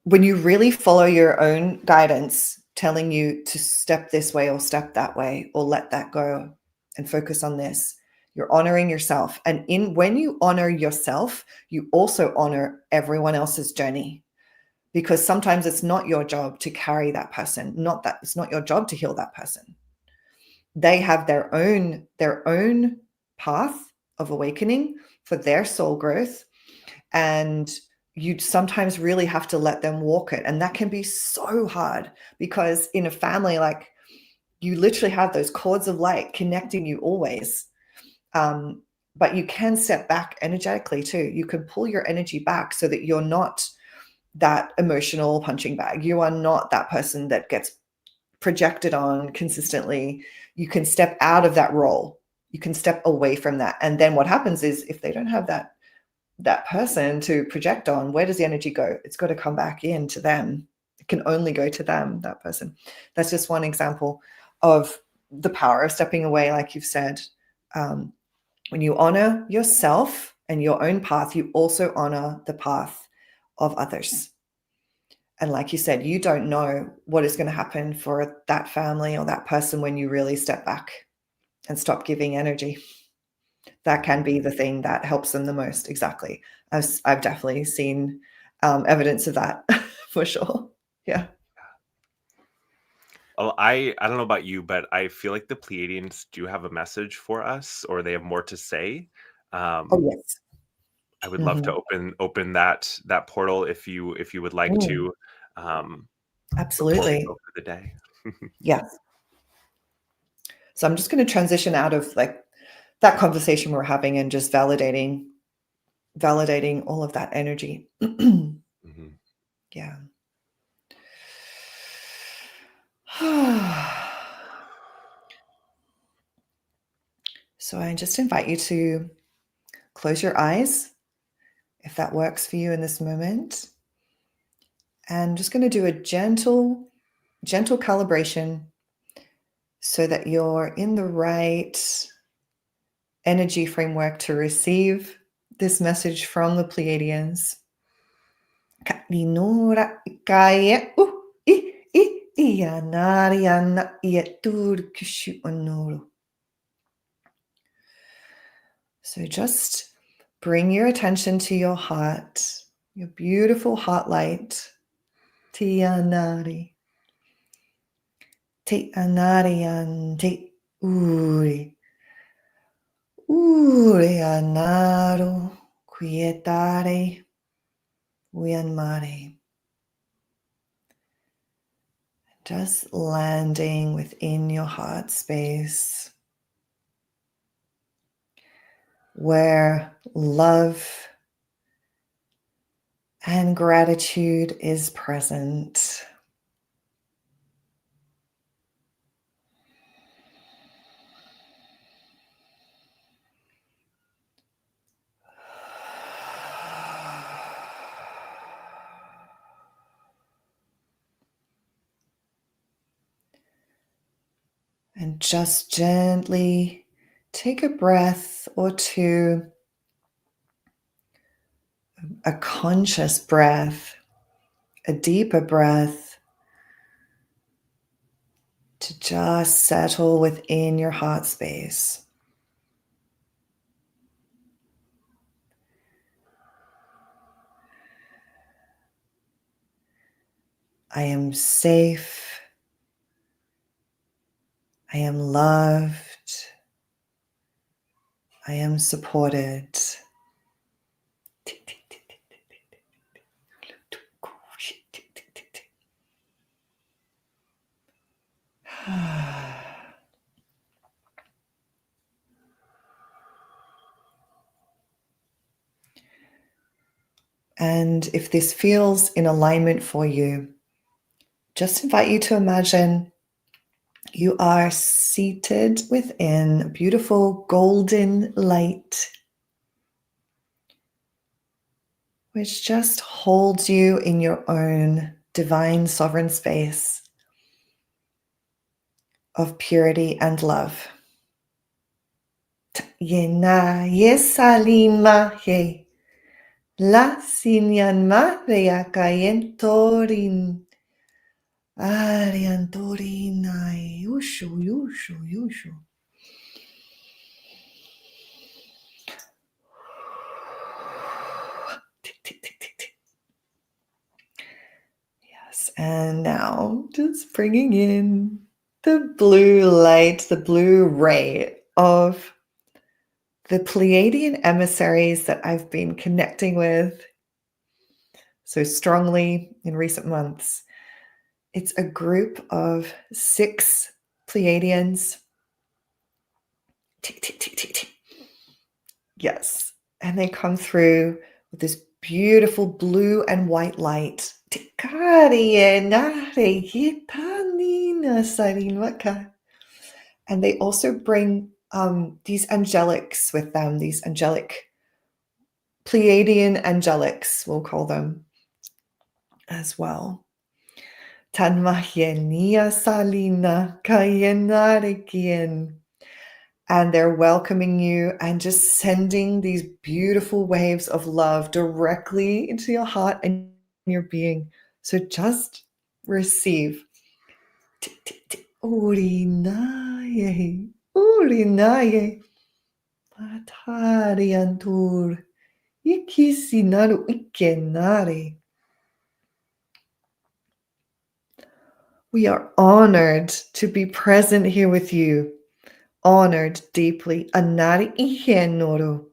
when you really follow your own guidance telling you to step this way or step that way or let that go and focus on this, you're honoring yourself. And in when you honor yourself, you also honor everyone else's journey, because sometimes it's not your job to carry that person, not that it's not your job to heal that person. They have their own path of awakening for their soul growth, and you sometimes really have to let them walk it. And that can be so hard, because in a family, like, you literally have those cords of light connecting you always. But you can step back energetically too. You can pull your energy back so that you're not that emotional punching bag. You are not that person that gets projected on consistently. You can step out of that role. You can step away from that. And then what happens is, if they don't have that person to project on, where does the energy go? It's got to come back in to them. It can only go to them, that person. That's just one example of the power of stepping away, like you've said. When you honor yourself and your own path, you also honor the path of others. And like you said, you don't know what is going to happen for that family or that person when you really step back and stop giving energy. That can be the thing that helps them the most. Exactly. I've definitely seen evidence of that for sure. Yeah. Oh, I don't know about you, but I feel like the Pleiadians do have a message for us, or they have more to say. Oh, Um, yes. I would love to Mhm. open that portal if you would like Mm, to, um, before we absolutely. go for the day. Yes. So I'm just going to transition out of like that conversation we're having and just validating all of that energy. Mhm. Yeah. So I just invite you to close your eyes if that works for you in this moment. And just going to do a gentle calibration so that you're in the right energy framework to receive this message from the Pleiadians. So just bring your attention to your heart, your beautiful heart light. Tianari. Te anarian te uri. Uri anaro. Quietare. Wianmare. Just landing within your heart space, where love and gratitude is present. And just gently take a breath or two, a conscious breath, a deeper breath, to just settle within your heart space. I am safe. I am loved. I am supported. And if this feels in alignment for you, just invite you to imagine you are seated within a beautiful golden light, which just holds you in your own divine sovereign space of purity and love. Yena yesalima ye la sinyan maria kayentorin ariantorinai yushu yushu yushu. Yes, and now just bringing in the blue light, the blue ray of the Pleiadian emissaries that I've been connecting with so strongly in recent months. It's a group of 6 Pleiadians. Yes, and they come through with this beautiful blue and white light. And they also bring these angelics with them, these angelic, Pleiadian angelics, we'll call them as well. Tanmahenia salina kayenarikian. And they're welcoming you and just sending these beautiful waves of love directly into your heart and your being. So just receive. Urinaye, urinaye, patariantur, ikisinaru ikenare. We are honored to be present here with you. Honored deeply. Anari ihenoro.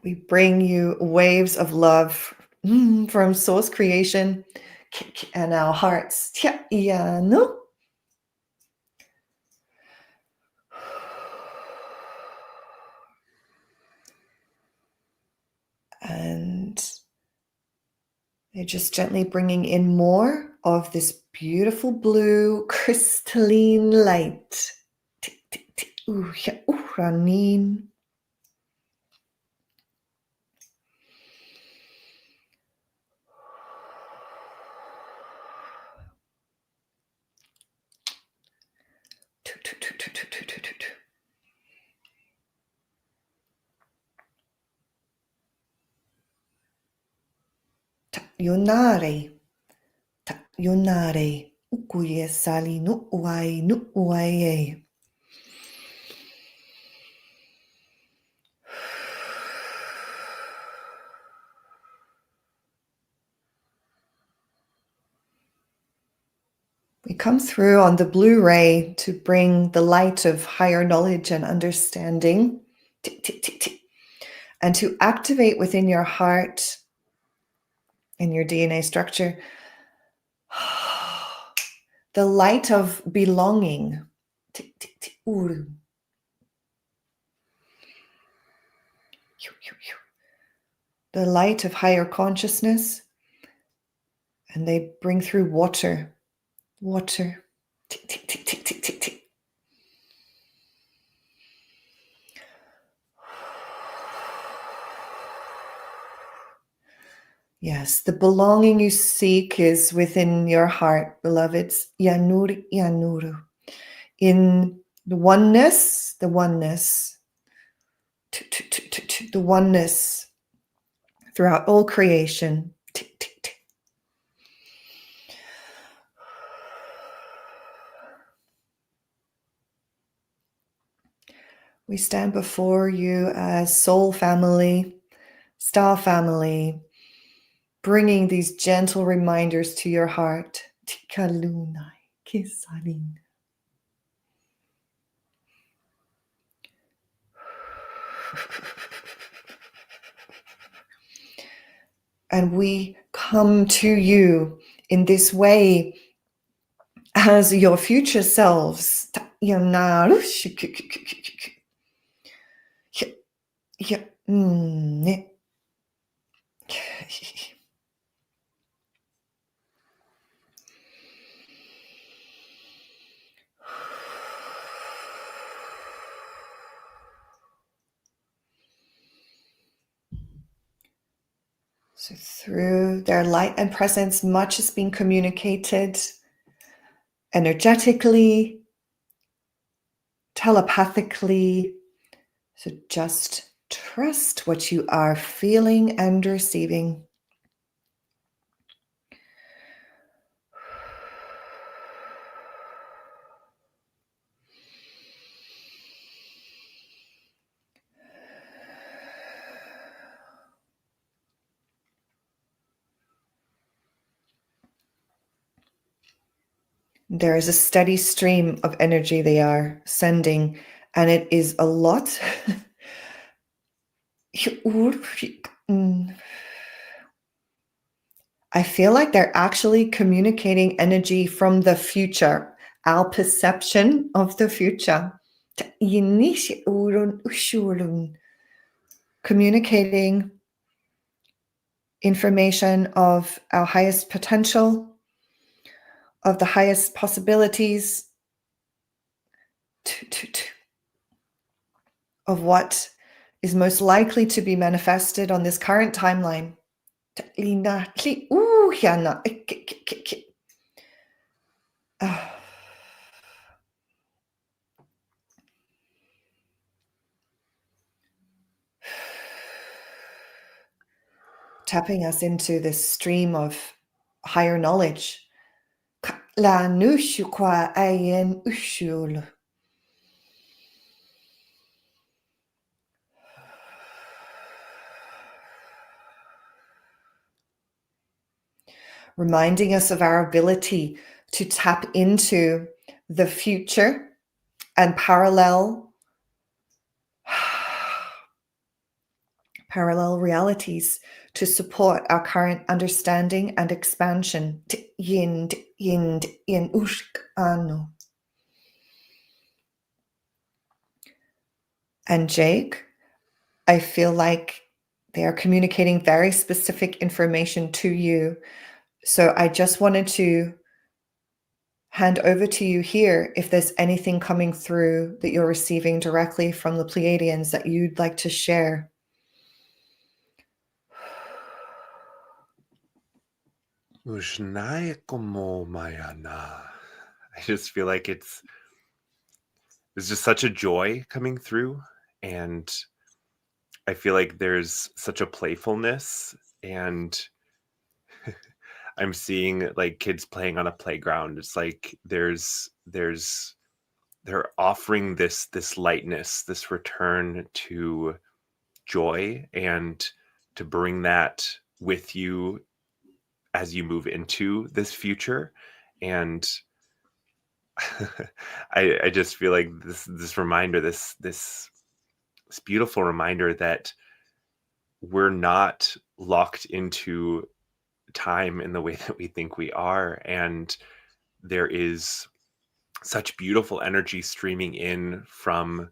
We bring you waves of love from source creation and our hearts. And they're just gently bringing in more of this beautiful blue crystalline light. Ranin. Yonare. Yonare. Ukuye sali no uai. We come through on the blue ray to bring the light of higher knowledge and understanding and to activate within your heart and your DNA structure the light of belonging. The light of higher consciousness, and they bring through water. Yes, the belonging you seek is within your heart, beloveds. Yanuru. In the oneness, the oneness throughout all creation. We stand before you as soul family, star family, bringing these gentle reminders to your heart. Tikalunai kisalin. And we come to you in this way as your future selves. So through their light and presence, much is being communicated energetically, telepathically. So just trust what you are feeling and receiving. There is a steady stream of energy they are sending, and it is a lot. I feel like they're actually communicating energy from the future, our perception of the future. Communicating information of our highest potential, of the highest possibilities, of what is most likely to be manifested on this current timeline. Tapping us into this stream of higher knowledge. Reminding us of our ability to tap into the future and parallel realities to support our current understanding and expansion. And Jake, I feel like they are communicating very specific information to you. So I just wanted to hand over to you here if there's anything coming through that you're receiving directly from the Pleiadians that you'd like to share. I just feel like it's just such a joy coming through, and I feel like there's such a playfulness, and I'm seeing like kids playing on a playground. It's like they're offering this lightness, this return to joy, and to bring that with you as you move into this future. And I just feel like this reminder, this beautiful reminder that we're not locked into time in the way that we think we are, and there is such beautiful energy streaming in from,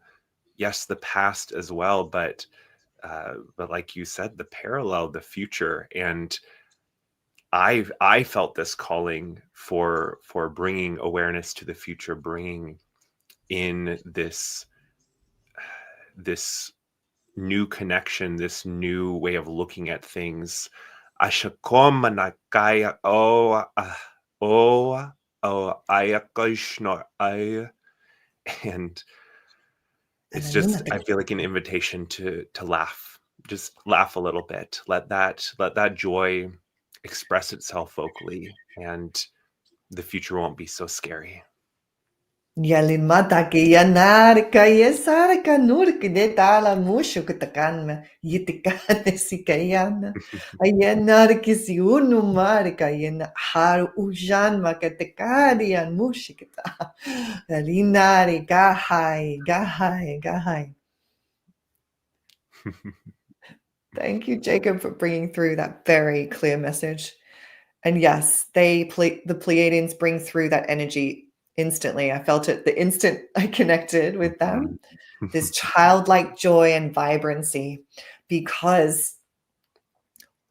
yes, the past as well, but like you said, the parallel, the future. And I felt this calling for bringing awareness to the future, bringing in this new connection, this new way of looking at things. Ashakomanakaya ayakashno. And it's just, I feel like an invitation to laugh. Just laugh a little bit. Let that joy express itself vocally, and the future won't be so scary. Yalin mata que yanar kaya sara kanur que de tala musho que takan yitikane si kayana ayanar que si uno mar kayana har ujan makatekarian mushikita yalinari gahai. Thank you, Jacob, for bringing through that very clear message. And yes, the Pleiadians bring through that energy instantly. I felt it the instant I connected with them. This childlike joy and vibrancy, because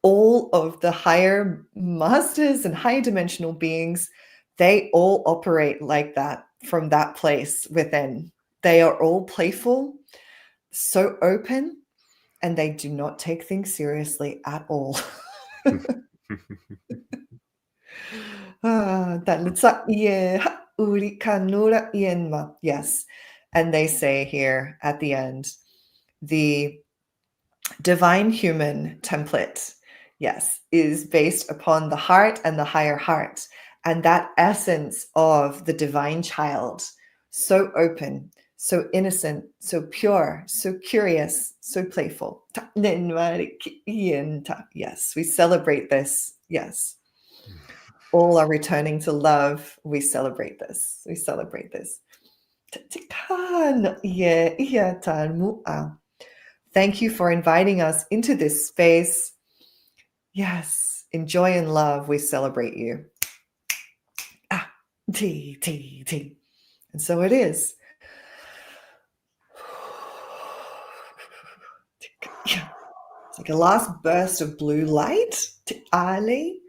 all of the higher masters and higher dimensional beings, they all operate like that from that place within. They are all playful, so open, and they do not take things seriously at all. Yes. And they say here at the end, the divine human template, yes, is based upon the heart and the higher heart. And that essence of the divine child, so open, so innocent, so pure, so curious, so playful. Yes, we celebrate this. Yes. All are returning to love. We celebrate this. We celebrate this. Thank you for inviting us into this space. Yes, in joy and love, we celebrate you. T. And so it is. It's like a last burst of blue light to Ali.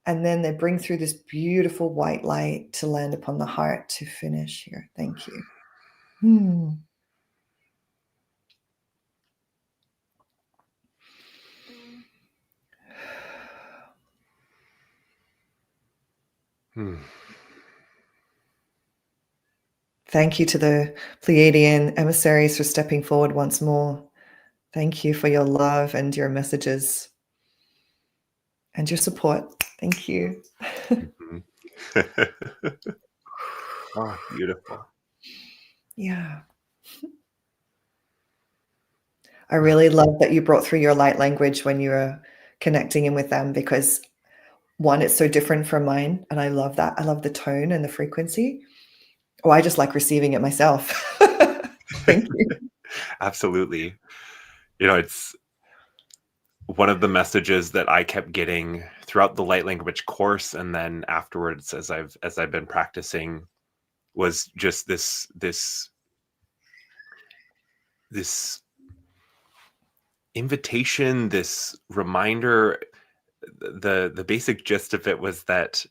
And then they bring through this beautiful white light to land upon the heart to finish here. Thank you. Thank you to the Pleiadian emissaries for stepping forward once more. Thank you for your love and your messages and your support. Thank you. Oh, beautiful. Yeah. I really love that you brought through your light language when you were connecting in with them, because one, it's so different from mine. And I love that. I love the tone and the frequency. Oh, I just like receiving it myself. Thank you. Absolutely. It's one of the messages that I kept getting throughout the light language course, and then afterwards, as I've been practicing, was just this invitation, this reminder. The basic gist of it was that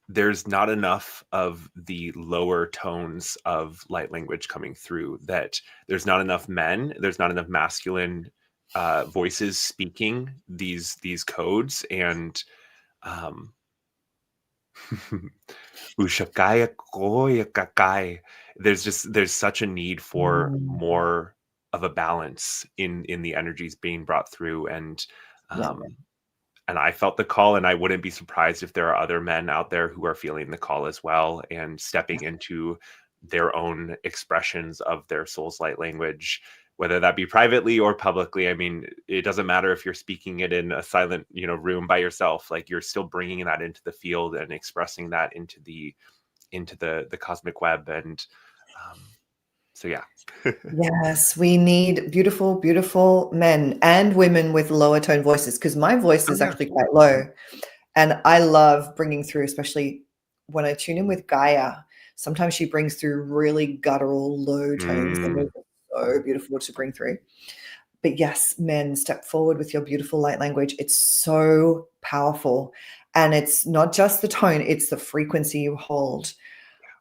there's not enough of the lower tones of light language coming through, that there's not enough men, there's not enough masculine voices speaking these codes, and Ushakaya koya kakai. There's such a need for more of a balance in the energies being brought through, and and I felt the call, and I wouldn't be surprised if there are other men out there who are feeling the call as well and stepping into their own expressions of their soul's light language, whether that be privately or publicly. I mean, it doesn't matter if you're speaking it in a silent, room by yourself. Like, you're still bringing that into the field and expressing that into the cosmic web. And so, yeah. Yes, we need beautiful, beautiful men and women with lower tone voices, because my voice is actually quite low. And I love bringing through, especially when I tune in with Gaia. Sometimes she brings through really guttural, low tones. And those are so beautiful to bring through. But yes, men, step forward with your beautiful light language. It's so powerful. And it's not just the tone, it's the frequency you hold.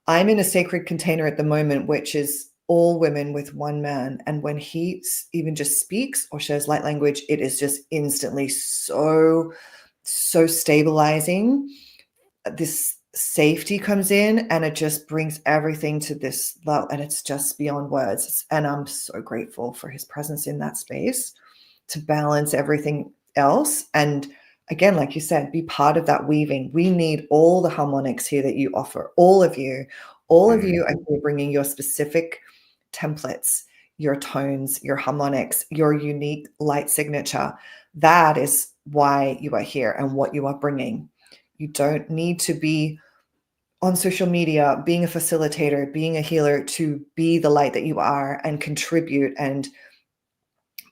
I'm in a sacred container at the moment, which is all women with one man. And when he even just speaks or shares light language, it is just instantly so stabilizing. This safety comes in, and it just brings everything to this level, and it's just beyond words. And I'm so grateful for his presence in that space to balance everything else. And again, like you said, be part of that weaving. We need all the harmonics here that you offer. All of you are here bringing your specific templates, your tones, your harmonics, your unique light signature. That is why you are here and what you are bringing. You don't need to be on social media, being a facilitator, being a healer to be the light that you are and contribute and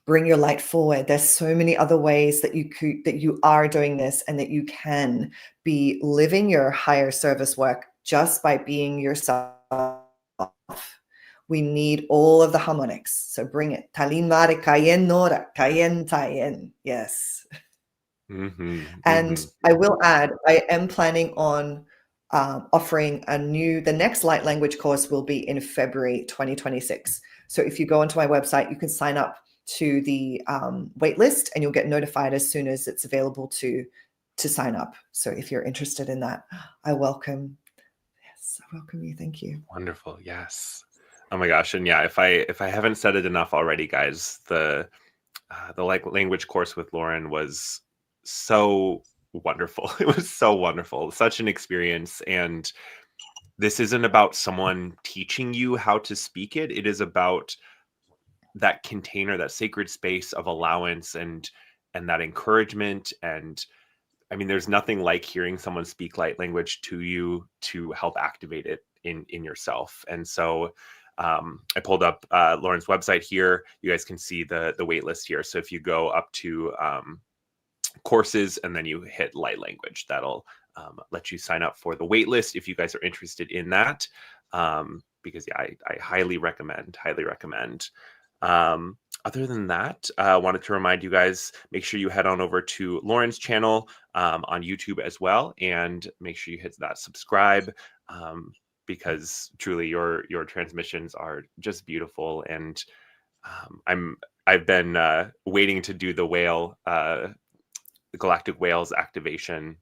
bring your light forward. There's so many other ways that you are doing this, and that you can be living your higher service work just by being yourself. We need all of the harmonics. So bring it. Talin mare kayen nora, kayen tayen. Yes. And I will add, I am planning on offering the next light language course will be in February 2026. So if you go onto my website, you can sign up to the wait list, and you'll get notified as soon as it's available to sign up. So if you're interested in that, I welcome you. Thank you. Wonderful. Yes. Oh my gosh. And yeah, if I haven't said it enough already, guys, the language course with Lauren was so wonderful. It was so wonderful. Such an experience. And this isn't about someone teaching you how to speak it. It is about that container, that sacred space of allowance and that encouragement. And I mean, there's nothing like hearing someone speak light language to you to help activate it in yourself. And so I pulled up Lauren's website here. You guys can see the wait list here. So if you go up to courses and then you hit light language, that'll let you sign up for the wait list if you guys are interested in that. Because yeah, I highly recommend. Other than that, I wanted to remind you guys, make sure you head on over to Lauren's channel on YouTube as well, and make sure you hit that subscribe, because truly your transmissions are just beautiful. And I've been waiting to do the galactic whales activation.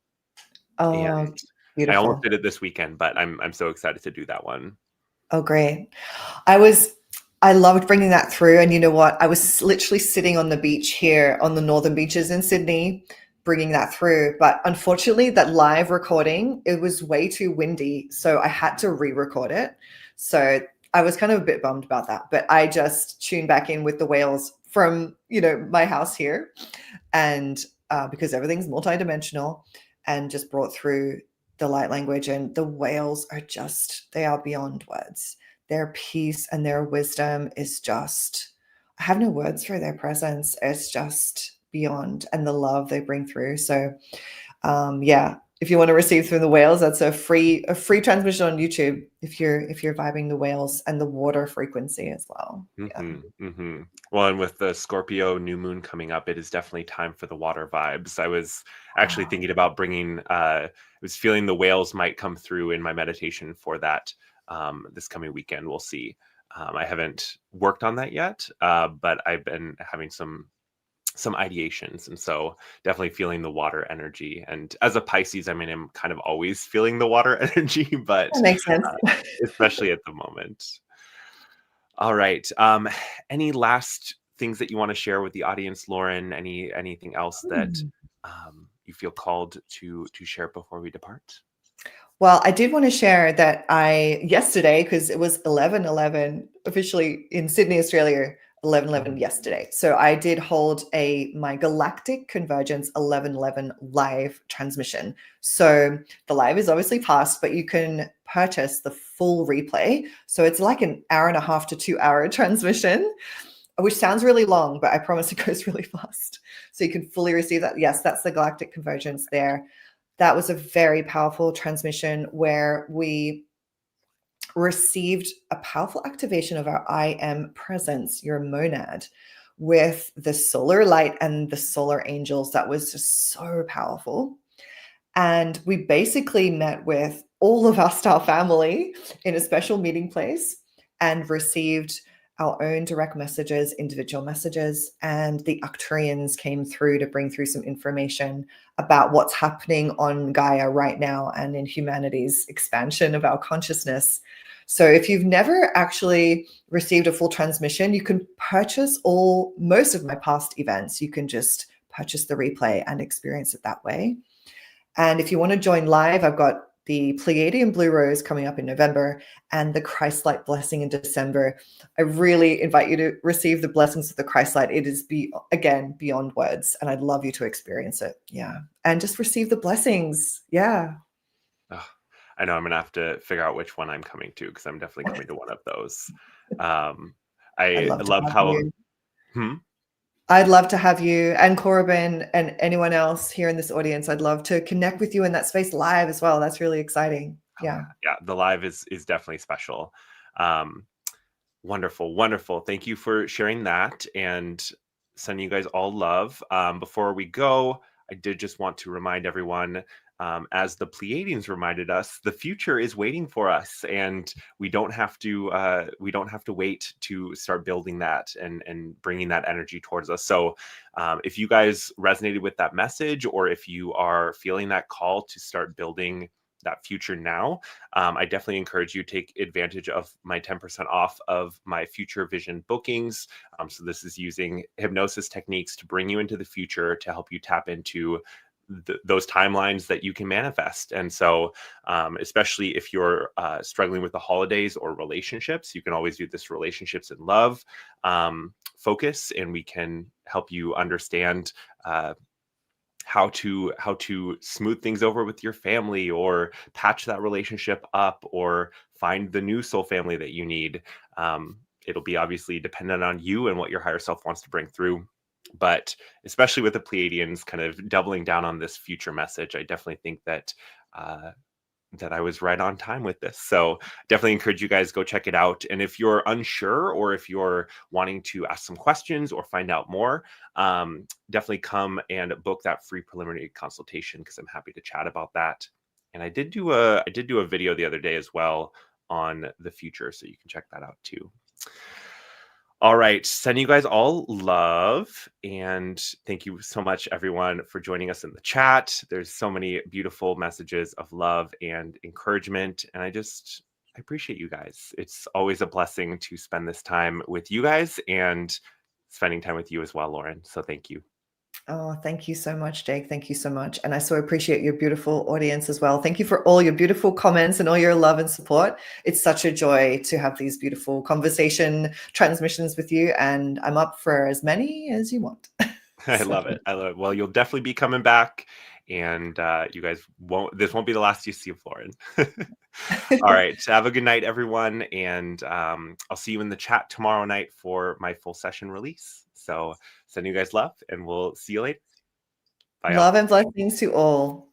Oh, and beautiful. I almost did it this weekend, but I'm so excited to do that one. Oh, great. I loved bringing that through. And you know what? I was literally sitting on the beach here on the northern beaches in Sydney, bringing that through. But unfortunately, that live recording, it was way too windy. So I had to re-record it. So I was kind of a bit bummed about that. But I just tuned back in with the whales from, my house here. And because everything's multidimensional, and just brought through the light language. And the whales are they are beyond words. Their peace and their wisdom is just, I have no words for their presence. It's just beyond, and the love they bring through. So if you want to receive through the whales, that's a free transmission on YouTube if you're vibing the whales and the water frequency as well. Well, and with the Scorpio new moon coming up, it is definitely time for the water vibes. I was actually thinking about bringing I was feeling the whales might come through in my meditation for that this coming weekend. We'll see. I haven't worked on that yet, but I've been having some ideations, and so definitely feeling the water energy. And as a Pisces, I mean, I'm kind of always feeling the water energy, but that makes sense. Especially at the moment. All right. Any last things that you want to share with the audience, Lauren? Anything else that you feel called to share before we depart? Well, I did want to share that yesterday, because it was 11/11 officially in Sydney, Australia, 11/11 yesterday. So I did hold my Galactic Convergence 11/11 live transmission. So the live is obviously past, but you can purchase the full replay. So it's like an hour and a half to 2 hour transmission, which sounds really long, but I promise it goes really fast. So you can fully receive that. Yes, that's the Galactic Convergence there. That was a very powerful transmission where we received a powerful activation of our I am presence, your monad, with the solar light and the solar angels. That was just so powerful. And we basically met with all of our star family in a special meeting place and received our own direct messages, individual messages, and the Arcturians came through to bring through some information about what's happening on Gaia right now and in humanity's expansion of our consciousness. So if you've never actually received a full transmission, you can purchase most of my past events. You can just purchase the replay and experience it that way. And if you want to join live, I've got the Pleiadian Blue Rose coming up in November and the Christ-Light Blessing in December. I really invite you to receive the blessings of the Christ-Light. It is, again, beyond words, and I'd love you to experience it. Yeah. And just receive the blessings. Yeah. Oh, I know I'm going to have to figure out which one I'm coming to, because I'm definitely coming to one of those. I I'd love to love have how... you. Hmm? I'd love to have you and Corbin and anyone else here in this audience. I'd love to connect with you in that space live as well. That's really exciting. Yeah. Yeah, the live is definitely special. Wonderful, wonderful. Thank you for sharing that, and sending you guys all love. Before we go, I did just want to remind everyone, as the Pleiadians reminded us, the future is waiting for us, and we don't have to wait to start building that and bringing that energy towards us. So if you guys resonated with that message, or if you are feeling that call to start building that future now, I definitely encourage you to take advantage of my 10% off of my future vision bookings. So this is using hypnosis techniques to bring you into the future, to help you tap into those timelines that you can manifest. And so especially if you're struggling with the holidays or relationships, you can always do this relationships and love focus, and we can help you understand how to smooth things over with your family, or patch that relationship up, or find the new soul family that you need. It'll be obviously dependent on you and what your higher self wants to bring through. But especially with the Pleiadians kind of doubling down on this future message, I definitely think that that I was right on time with this. So definitely encourage you guys, go check it out. And if you're unsure, or if you're wanting to ask some questions or find out more, definitely come and book that free preliminary consultation, because I'm happy to chat about that. And I did do a video the other day as well on the future, so you can check that out too. All right, sending you guys all love, and thank you so much, everyone, for joining us in the chat. There's so many beautiful messages of love and encouragement, and I appreciate you guys. It's always a blessing to spend this time with you guys, and spending time with you as well, Lauren. So thank you. Oh, thank you so much, Jake. Thank you so much. And I so appreciate your beautiful audience as well. Thank you for all your beautiful comments and all your love and support. It's such a joy to have these beautiful conversation transmissions with you. And I'm up for as many as you want. I love it. I love it. Well, you'll definitely be coming back, and you guys this won't be the last you see of Lauren. All right. Have a good night, everyone. And I'll see you in the chat tomorrow night for my full session release. So sending you guys love, and we'll see you later. Bye, y'all. Love and blessings to all.